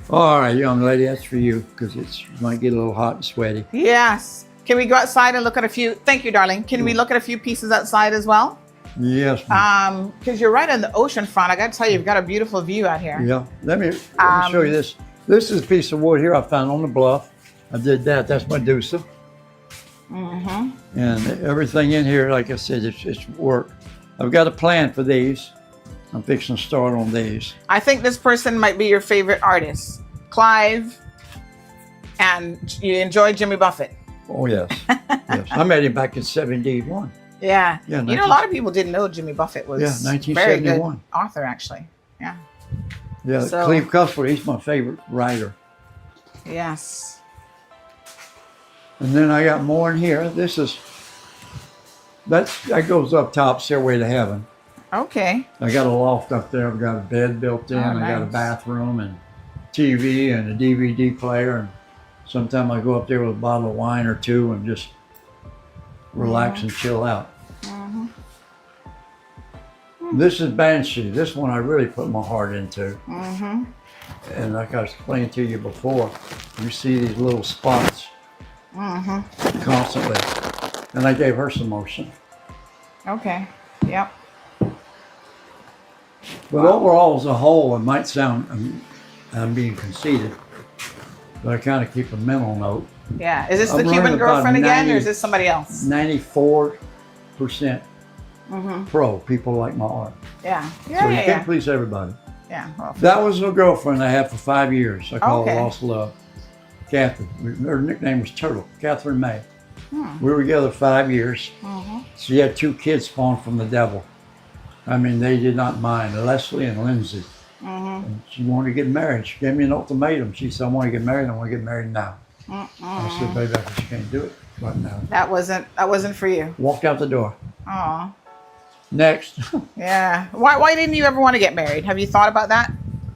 All right, young lady, that's for you because it might get a little hot and sweaty. Yes. Can we go outside and look at a few? Thank you, darling. Can we look at a few pieces outside as well? Yes. Because you're right on the ocean front. I got to tell you, you've got a beautiful view out here. Yeah. Let me show you this. This is a piece of wood here I found on the bluff. I did that. That's Medusa. And everything in here, like I said, it's work. I've got a plan for these. I'm fixing to start on these. I think this person might be your favorite artist, Clive, and you enjoy Jimmy Buffett. Oh, yes. Yes. I met him back in 71. Yeah. Yeah. You know, a lot of people didn't know Jimmy Buffett was 1971. very good author, actually. Yeah. Yeah, So- Cleve Cuthbert, he's my favorite writer. Yes. And then I got more in here. That goes up top, Stairway to Heaven. Okay. I got a loft up there. I've got a bed built in. Oh, I got a nice. bathroom and TV and a DVD player. And sometimes I go up there with a bottle of wine or 2 and just relax and chill out. This is Banshee. This one I really put my heart into. And like I explained to you before, you see these little spots constantly. And I gave her some motion. Okay. Yep. But overall, as a whole, it might sound I'm being conceited, but I kind of keep a mental note. Yeah. Is this I'm the Cuban learning about girlfriend again, or 90 is this somebody else? 94% pro. People like my art. Yeah. So you can't Yeah. please everybody. Yeah. Well, That was a girlfriend I had for 5 years. I call her Okay. Lost Love. Catherine. Her nickname was Turtle. Catherine May. We were together 5 years. She had 2 kids spawned from the devil. I mean, they did not mind. Leslie and Lindsay. And she wanted to get married. She gave me an ultimatum. She said, "I want to get married. I want to get married now." I said, "Baby, I just can't do it right now." that wasn't for you. Walked out the door. Oh. Next. Yeah. Why didn't you ever want to get married? Have you thought about that?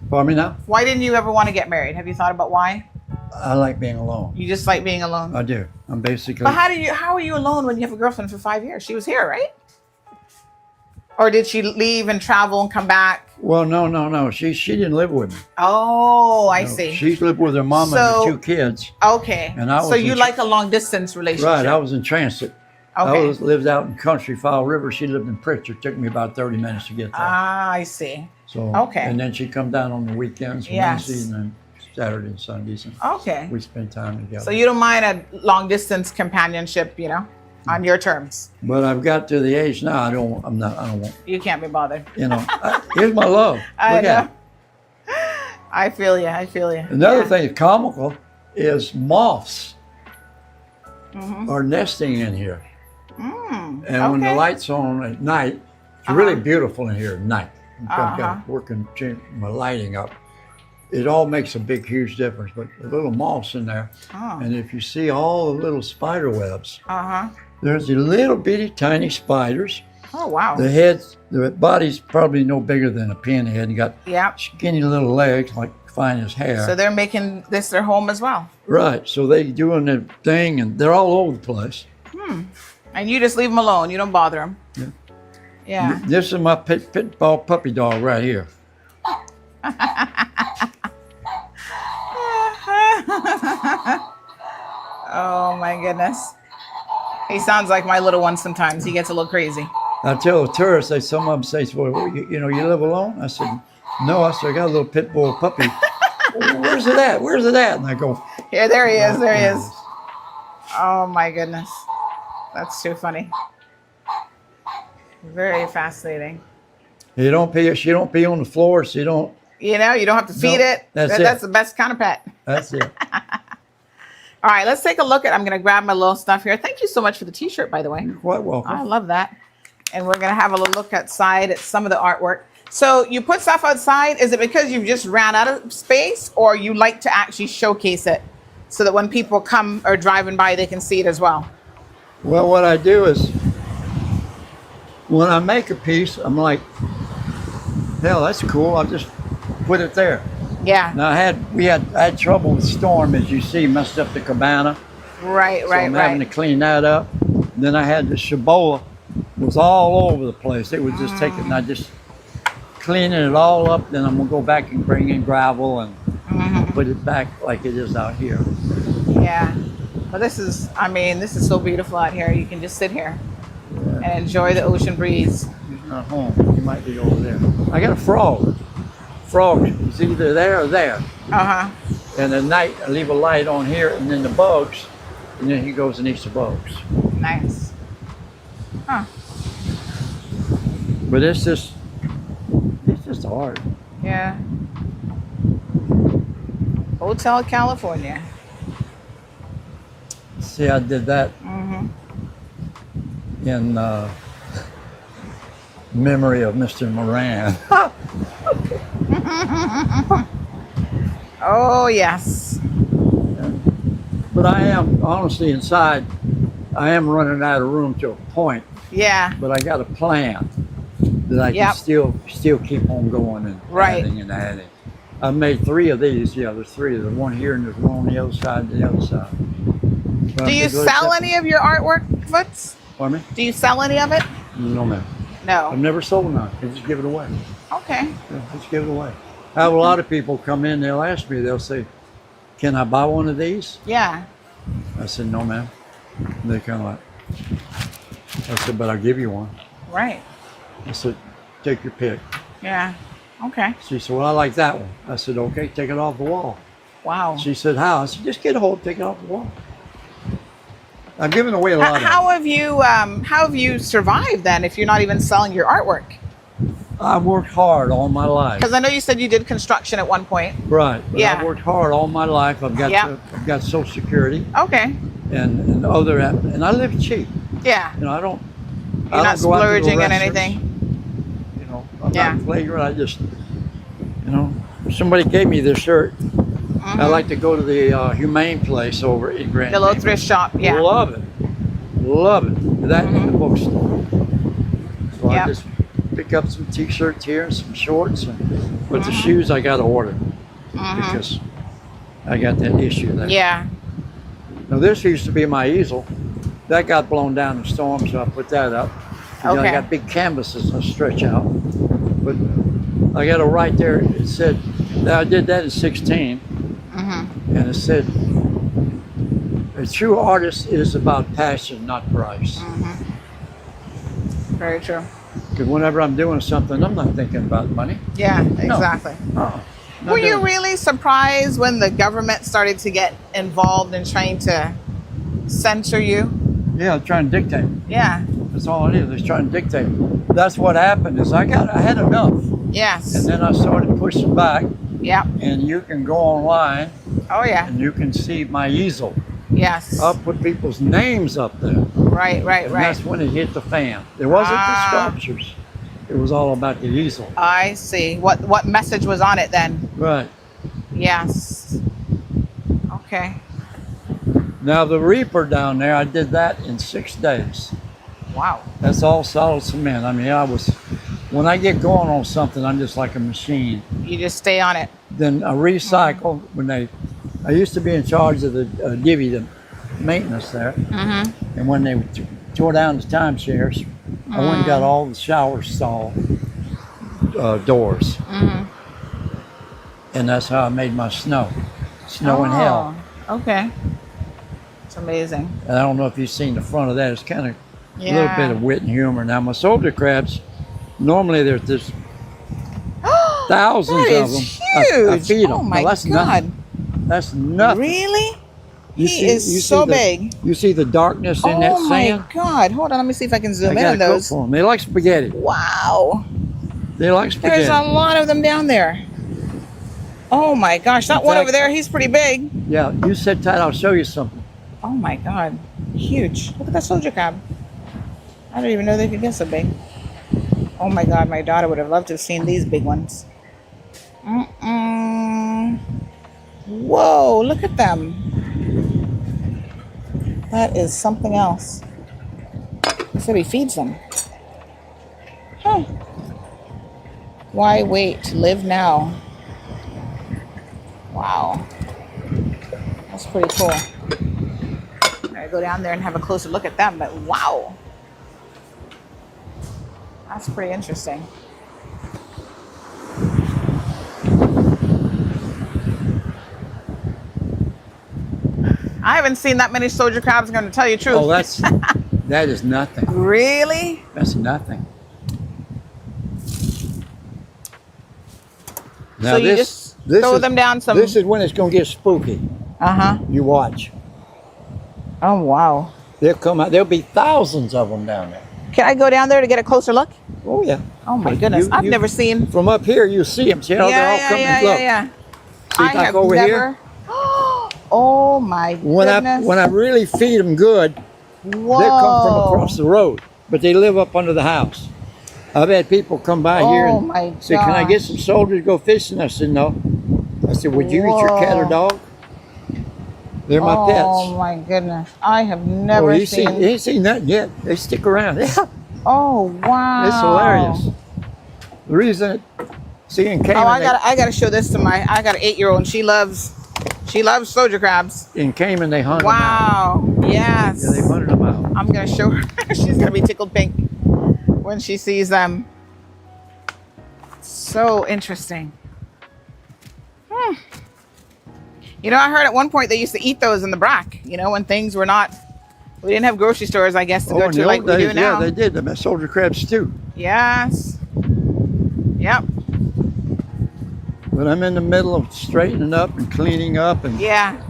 Pardon me now? Why didn't you ever want to get married? Have you thought about why? I like being alone. You just like being alone. I do. I'm basically. But how are you alone when you have a girlfriend for 5 years? She was here, right? Or did she leave and travel and come back? Well, no. She didn't live with me. Oh, I No, see. She lived with her mom and So- the 2 kids. Okay. And I was so you in- like a long distance relationship? Right. I was in transit. Okay. I lived out in country, Fowl River. She lived in Pritchard. Took me about 30 minutes to get there. Ah, I see. So okay. And then she'd come down on the weekends, Yes. Wednesdays, and then Saturday and Sundays, and Okay. we spend time together. So you don't mind a long distance companionship, on your terms. But I've got to the age now. I don't want. You can't be bothered. Here's my love. I Look know. at it. I feel you. Another thing that's comical is moths are nesting in here. And when the light's on at night, it's really beautiful in here at night. I've got working my lighting up. It all makes a big, huge difference. But the little moths in there, and if you see all the little spider webs, there's the little bitty tiny spiders. Oh, wow. The body's probably no bigger than a pinhead and got skinny little legs like fine as hair. So they're making this their home as well. Right. So they doing their thing and they're all over the place. And you just leave them alone. You don't bother them. Yeah. This is my pit bull puppy dog right here. Oh my goodness. He sounds like my little one sometimes. He gets a little crazy. I tell the tourists, some of them say, well, you live alone? I said, no. I said, I got a little pit bull puppy. Where's it at? And I go, yeah, there he is. There he is. Oh my goodness. That's too funny. Very fascinating. She don't pee on the floor, so you don't. You don't have to feed it. That's the best kind of pet. That's it. All right, let's take a look at, I'm going to grab my little stuff here. Thank you so much for the t-shirt, by the way. You're quite welcome. I love that. And we're going to have a little look outside at some of the artwork. So you put stuff outside. Is it because you just ran out of space, or you like to actually showcase it so that when people come or driving by, they can see it as well? Well, what I do is when I make a piece, I'm like, hell, that's cool. I'll just put it there. Yeah. Now I had trouble with storm, as you see, messed up the cabana. Right. I'm having to clean that up. Then I had the Shabola was all over the place. It was just taking, and I just cleaning it all up. Then I'm gonna go back and bring in gravel and put it back like it is out here. Yeah. But this is so beautiful out here. You can just sit here and enjoy the ocean breeze. He's not home. He might be over there. I got a frog. He's either there or there. And at night, I leave a light on here, and then the bugs, and then he goes and eats the bugs. Nice. Huh. But it's just art. Yeah. Hotel California. See, I did that in memory of Mr. Moran. Oh, yes. But I am, honestly, inside, I am running out of room to a point. Yeah. But I got a plan that I can still keep on going and adding and adding. I made 3 of these. Yeah, there's 3. There's one here and there's one on the other side and the other side. But do you sell any of your artwork, Foots? Pardon me? Do you sell any of it? No, ma'am. No. I've never sold none. I just give it away. Okay. Yeah, just give it away. I have a lot of people come in, they'll ask me, they'll say, can I buy one of these? Yeah. I said, no, ma'am. And they kind of like, I said, but I'll give you one. Right. I said, take your pick. Yeah. Okay. She said, well, I like that one. I said, okay, take it off the wall. Wow. She said, how? I said, just get a hold, take it off the wall. I'm giving away a lot of how have you survived then if you're not even selling your artwork? I've worked hard all my life. Because I know you said you did construction at one point. Right. But I've worked hard all my life. I've got Social Security. Okay. And I live cheap. Yeah. I don't. You're not splurging on anything. I'm not flagrant. I just, somebody gave me this shirt. I like to go to the humane place over in Grand. The little thrift shop. Yeah. Love it. That in the bookstore. So I just pick up some t-shirts here and some shorts, but the shoes I got to order because I got that issue there. Yeah. Now this used to be my easel. That got blown down in the storm, so I put that up. I got big canvases I stretch out. But I got it right there. It said, I did that in 16. And it said, a true artist is about passion, not price. Very true. Because whenever I'm doing something, I'm not thinking about money. Yeah, exactly. No. Were you really surprised when the government started to get involved in trying to censor you? Yeah, trying to dictate. Yeah. That's all it is. They're trying to dictate. That's what happened is I had enough. Yes. And then I started pushing back. Yeah. and you can go online Oh yeah. and you can see my easel. Yes. I'll put people's names up there. Right. And that's when it hit the fan. It wasn't the sculptures. It was all about the easel. I see. What message was on it then? Right. Yes. Okay. Now the Reaper down there, I did that in 6 days. Wow. That's all solid cement. I mean, when I get going on something, I'm just like a machine. You just stay on it. Then I recycle I used to be in charge of the divvy, the maintenance there. Mm-hmm. And when they tore down the timeshares, I went and got all the shower stall doors. Mm-hmm. And that's how I made my snow in hell. Okay. It's amazing. And I don't know if you've seen the front of that. It's kind of a little Yeah. bit of wit and humor. Now, my soldier crabs, normally there's just thousands That of is them. huge. I feed them. Oh my That's God. nothing. That's nothing. Really? You He see- is you see so the- big. You see the darkness in that Oh my sand? God. Hold on. Let me see if I can I zoom in gotta on cook those. for them. They like spaghetti. Wow. They like spaghetti. There's a lot of them down there. Oh my gosh. That In one fact- over there, he's pretty big. Yeah, you sit tight. I'll show you something. Oh my God. Huge. Look at that soldier crab. I don't even know they could get so big. Oh my God. My daughter would have loved to have seen these big ones. Whoa. Look at them. That is something else. He said he feeds them. Huh. Why wait? Live now. Wow. That's pretty cool. I go down there and have a closer look at them, but wow. That's pretty interesting. I haven't seen that many soldier crabs, I'm going to tell you the truth. Oh, that is nothing. Really? That's nothing. Now So you just throw them down some... This is when it's going to get spooky. Uh-huh. You watch. Oh, wow. They'll come out. There'll be thousands of them down there. Can I go down there to get a closer look? Oh, yeah. Oh, my But goodness. I've you- never seen... From up here, you see them. See how they're all coming? Look. See, I like have over never... here? Oh, my goodness. When I really feed them good, Whoa. they come from across the road, but they live up under the house. I've had people come by here Oh, and my say, "Can I gosh. get some soldiers to go fishing?" I said, "No." I said, "Would you eat your cat or Whoa. dog?" They're my Oh, pets. my goodness. I have never you seen... ain't seen nothing yet. They stick around. Yeah, Oh, wow. it's hilarious. The reason, in Cayman, Oh, I gotta show this to I got an 8-year-old and she loves soldier crabs. in Cayman they hunt them out. Wow. Yes. Yeah, they hunted them out. I'm gonna show her. She's gonna be tickled pink when she sees them. So interesting. You know, I heard at one point they used to eat those in the brack. You know, when things were not. We didn't have grocery stores, I guess, to go in to the like old we days, do now. yeah, they did. They made soldier crab stew. Yes. Yep. But I'm in the middle of straightening up and cleaning up and Yeah.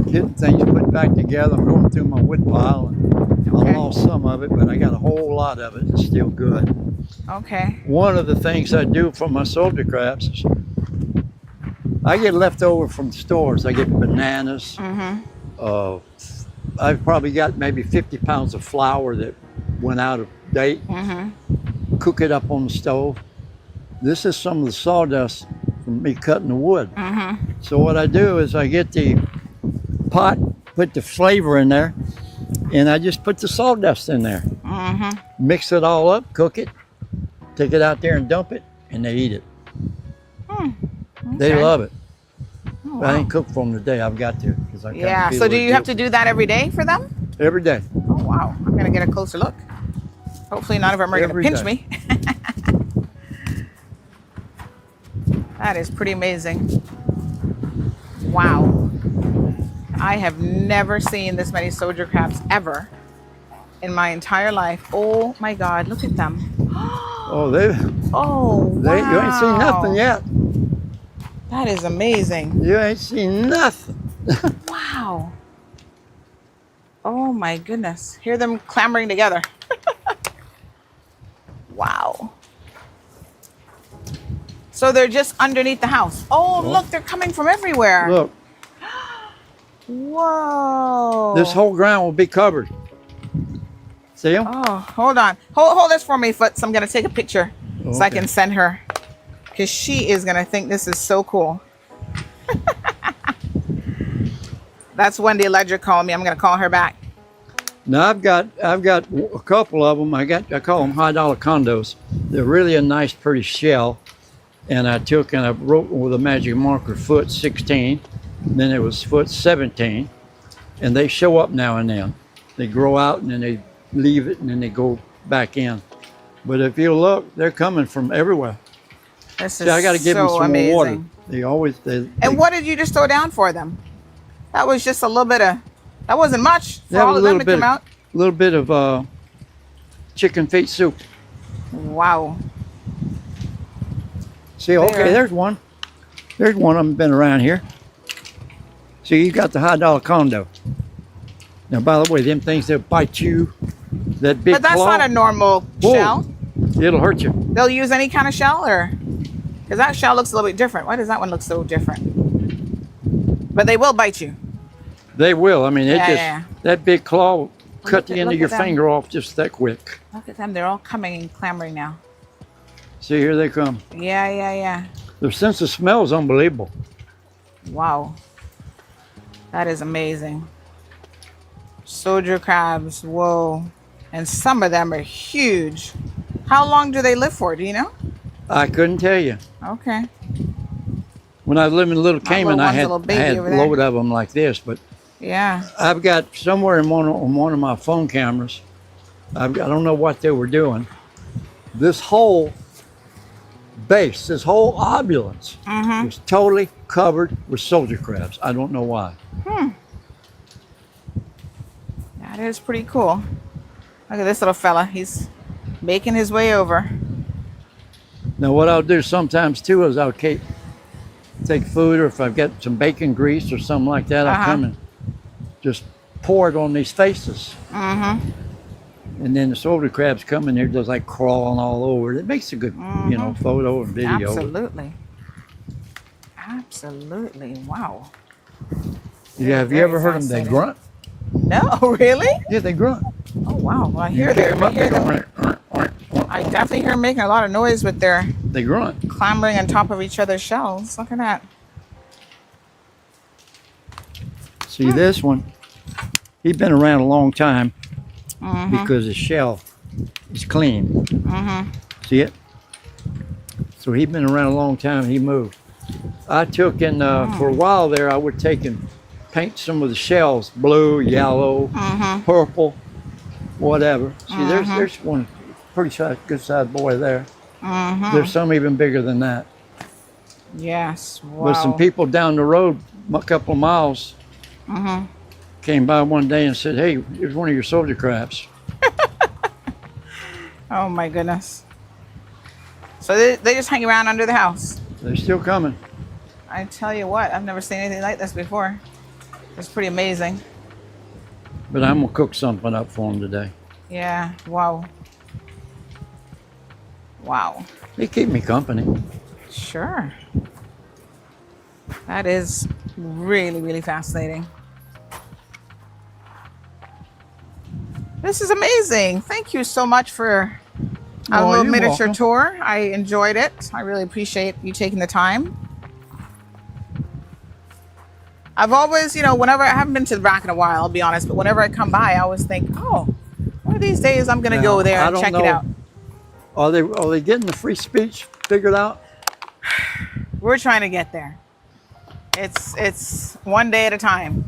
getting things put back together. I'm going through my wood pile. And Okay. I lost some of it, but I got a whole lot of it. It's still good. Okay. One of the things I do for my soldier crabs is I get leftover from stores. I get bananas. Mm-hmm. I've probably got maybe 50 pounds of flour that went out of date. Mm-hmm. Cook it up on the stove. This is some of the sawdust from me cutting the wood. Mm-hmm. So what I do is I get the pot, put the flavor in there, and I just put the sawdust in there. Mm-hmm. Mix it all up, cook it, take it out there and dump it, and they eat it. They Okay. love it. Oh, But I wow. ain't cooked for them today. I've got to because I kinda Yeah. feel So a do you little have to do that every day for them? guilty. Every day. Oh wow. I'm gonna get a closer look. Hopefully none of them are gonna Every pinch day. me. That is pretty amazing. Wow. I have never seen this many soldier crabs ever in my entire life. Oh my God, look at them. Oh, they Oh, wow. you ain't seen nothing yet. That is amazing. You ain't seen nothing. Wow. Oh my goodness. Hear them clamoring together. Wow. So they're just underneath the house. Oh, look, they're coming from everywhere. Look, Whoa. this whole ground will be covered. See them? Oh, hold on. Hold this for me, Foots. I'm going to take a picture so I can send her. Because she is going to think this is so cool. That's Wendy Ledger calling me. I'm going to call her back. Now I've got a couple of them. I call them high dollar condos. They're really a nice, pretty shell. And I took and I wrote with a magic marker foot 16. Then it was foot 17. And they show up now and then. They grow out and then they leave it and then they go back in. But if you look, they're coming from everywhere. This See, I got to give them some more water. They always. And what did you just throw down for them? That was just a little bit of. That wasn't much for all of them to come out. A little bit of chicken feet soup. Wow. See, okay, there's one. There's one of them been around here. See, you got the high dollar condo. Now, by the way, them things that bite you, that big But that's claw, not a normal shell. It'll hurt you. They'll use any kind of shell, or because that shell looks a little bit different. Why does that one look so different? But they will bite you. They will. I mean, that big claw will cut the end of your finger off just that quick. Look at them. They're all coming and clamoring now. See, here they come. Yeah. Their sense of smell is unbelievable. Wow. That is amazing. Soldier crabs. Whoa. And some of them are huge. How long do they live for? Do you know? I couldn't tell you. Okay. When I was living in Little Cayman, I had a there. load of them like this, but yeah, I've got somewhere in one of my phone cameras. I don't know what they were doing. This whole base, this whole ambulance was totally covered with soldier crabs. I don't know why. That is pretty cool. Look at this little fella. He's making his way over. Now, what I'll do sometimes too is I'll take food, or if I've got some bacon grease or something like that, I'll come and just pour it on these faces. And then the soldier crabs come in there just like crawling all over. It makes a good, photo and video. Absolutely. Wow. Yeah, have you ever heard them? They grunt. No, really? Yeah, they grunt. Oh wow! Well, I hear them. I definitely hear them making a lot of noise with their. They grunt. Clambering on top of each other's shells. Look at that. See this one? He's been around a long time because his shell is clean. See it? So he's been around a long time. He moved. I took and for a while there, I would take and paint some of the shells blue, yellow, purple, whatever. See, there's one pretty good sized boy there. There's some even bigger than that. Yes. Wow. But some people down the road, a couple of miles, came by one day and said, "Hey, here's one of your soldier crabs." Oh my goodness. So they just hang around under the house. They're still coming. I tell you what, I've never seen anything like this before. It's pretty amazing. But I'm gonna cook something up for them today. Yeah. Wow. Wow. They keep me company. Sure. That is really, really fascinating. This is amazing. Thank you so much for a little miniature tour. I enjoyed it. I really appreciate you taking the time. I've always, whenever I haven't been to the rack in a while, I'll be honest, but whenever I come by, I always think, oh, one of these days I'm going to go there and check it out. Are they getting the free speech figured out? We're trying to get there. It's one day at a time.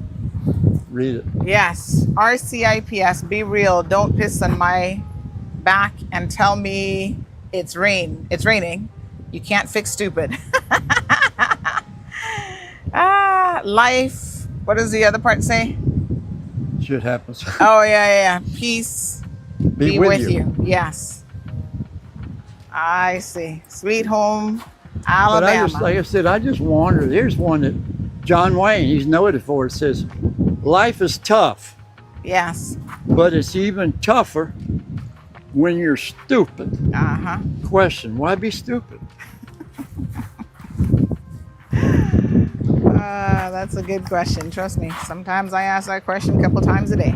Read it. Yes. RCIPS, be real. Don't piss on my back and tell me it's raining. You can't fix stupid. Life. What does the other part say? Shit happens. Oh, yeah. Peace be with you. Yes. I see. Sweet home, Alabama. But like I said, I just wondered. Here's one that John Wayne, he's noted for. It says, life is tough. Yes. But it's even tougher when you're stupid. Uh-huh. Question, why be stupid? That's a good question. Trust me. Sometimes I ask that question a couple times a day.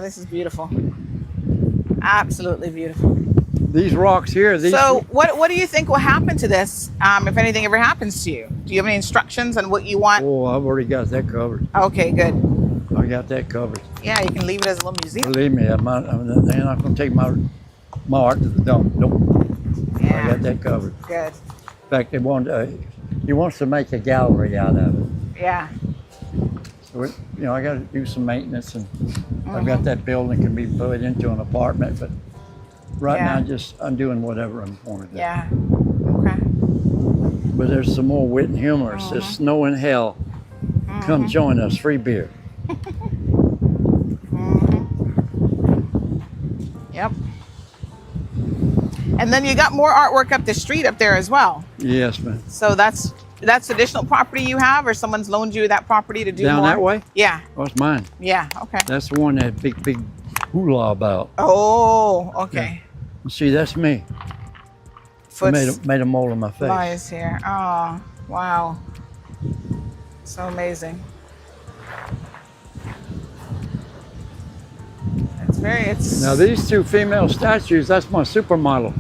This is beautiful. Absolutely beautiful. These rocks here. So what do you think will happen to this if anything ever happens to you? Do you have any instructions on what you want? Oh, I've already got that covered. Okay, good. I got that covered. Yeah, you can leave it as a little museum. Believe me, they're not going to take my art to the dump. Nope. Yeah. I got that covered. Good. In fact, he wants to make a gallery out of it. Yeah. So I got to do some maintenance, and I've got that building can be put into an apartment, but right now I'm doing whatever I'm going to do. Yeah. Okay. But there's some more wit and humor. It says, snow in hell. Come join us, free beer. Yep. And then you got more artwork up the street up there as well. Yes, man. So that's additional property you have, or someone's loaned you that property to do Down more? that way? Yeah. Oh, it's mine. Yeah. Okay. That's the one that big hula about. Oh, okay. Yeah. See, that's me. I made a mole in my face. Lies here. Oh, wow. So amazing. It's Now these two female statues, that's my supermodel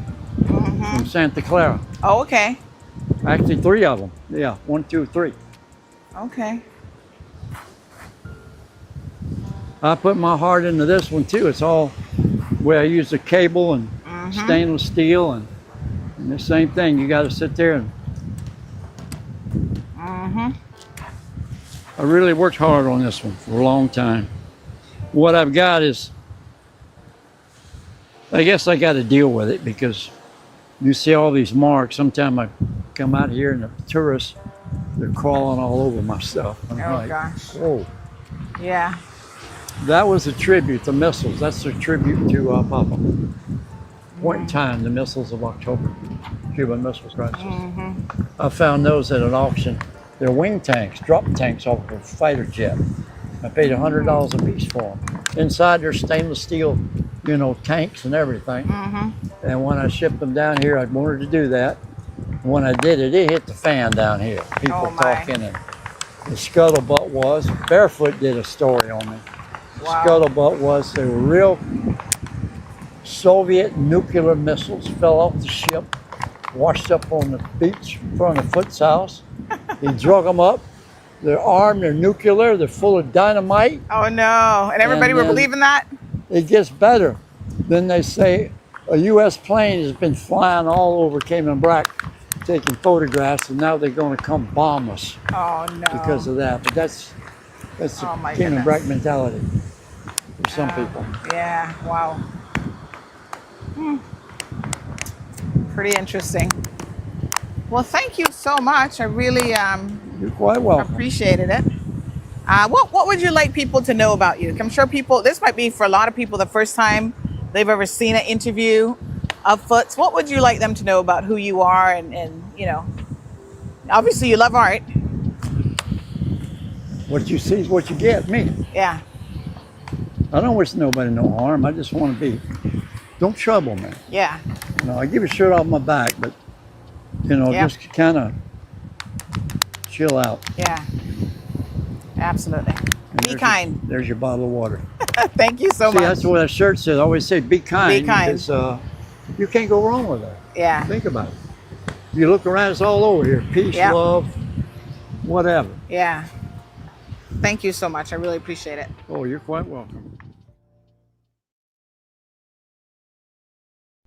from Santa Clara. Oh, okay. Actually, 3 of them. Yeah, 1, 2, 3. Okay. I put my heart into this one too. It's all where I use the cable and stainless steel and the same thing. You got to sit there and. I really worked hard on this one for a long time. What I've got is, I guess I got to deal with it because you see all these marks. Sometimes I come out here and the tourists, they're crawling all over my stuff. I'm like, gosh. whoa. Yeah. That was a tribute to missiles. That's a tribute to Papa. Point in time, the missiles of October, Cuban Missile Crisis. I found those at an auction. They're wing tanks, drop tanks off of a fighter jet. I paid $100 a piece for them. Inside there's stainless steel, tanks and everything. And when I shipped them down here, I wanted to do that. When I did it, it hit the fan down here. People talking, and the scuttlebutt was, Barefoot did a story on me. Wow. Scuttlebutt was, they were real Soviet nuclear missiles, fell off the ship, washed up on the beach in front of Foot's house. He drug them up. They're armed, they're nuclear, they're full of dynamite. Oh no, and everybody were believing that? It gets better. Then they say a U.S. plane has been flying all over Cayman Brac, taking photographs, and now they're going to come bomb us. Oh no. Because of that. But that's the Cayman goodness. Brac mentality for some people. Yeah, wow. Pretty interesting. Well, thank you so much. I really You're quite welcome. appreciated it. What would you like people to know about you? I'm sure this might be for a lot of people the first time they've ever seen an interview of Foots. What would you like them to know about who you are and obviously you love art. What you see is what you get, me. Yeah. I don't wish nobody no harm. I just want to don't trouble me. Yeah. I give a shirt off my back, but just kind of chill out. Yeah. Absolutely. Be kind. There's your bottle of water. Thank you so much. That's what that shirt says. I always say be kind. Be kind. Because you can't go wrong with that. Yeah. Think about it. If you look around, it's all over here. Peace, love, whatever. Yeah. Thank you so much. I really appreciate it. Oh, you're quite welcome.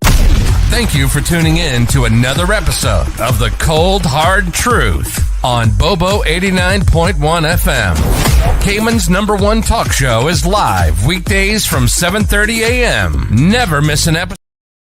Thank you for tuning in to another episode of The Cold Hard Truth on Bobo 89.1 FM. Cayman's #1 talk show is live weekdays from 7:30 a.m. Never miss an episode.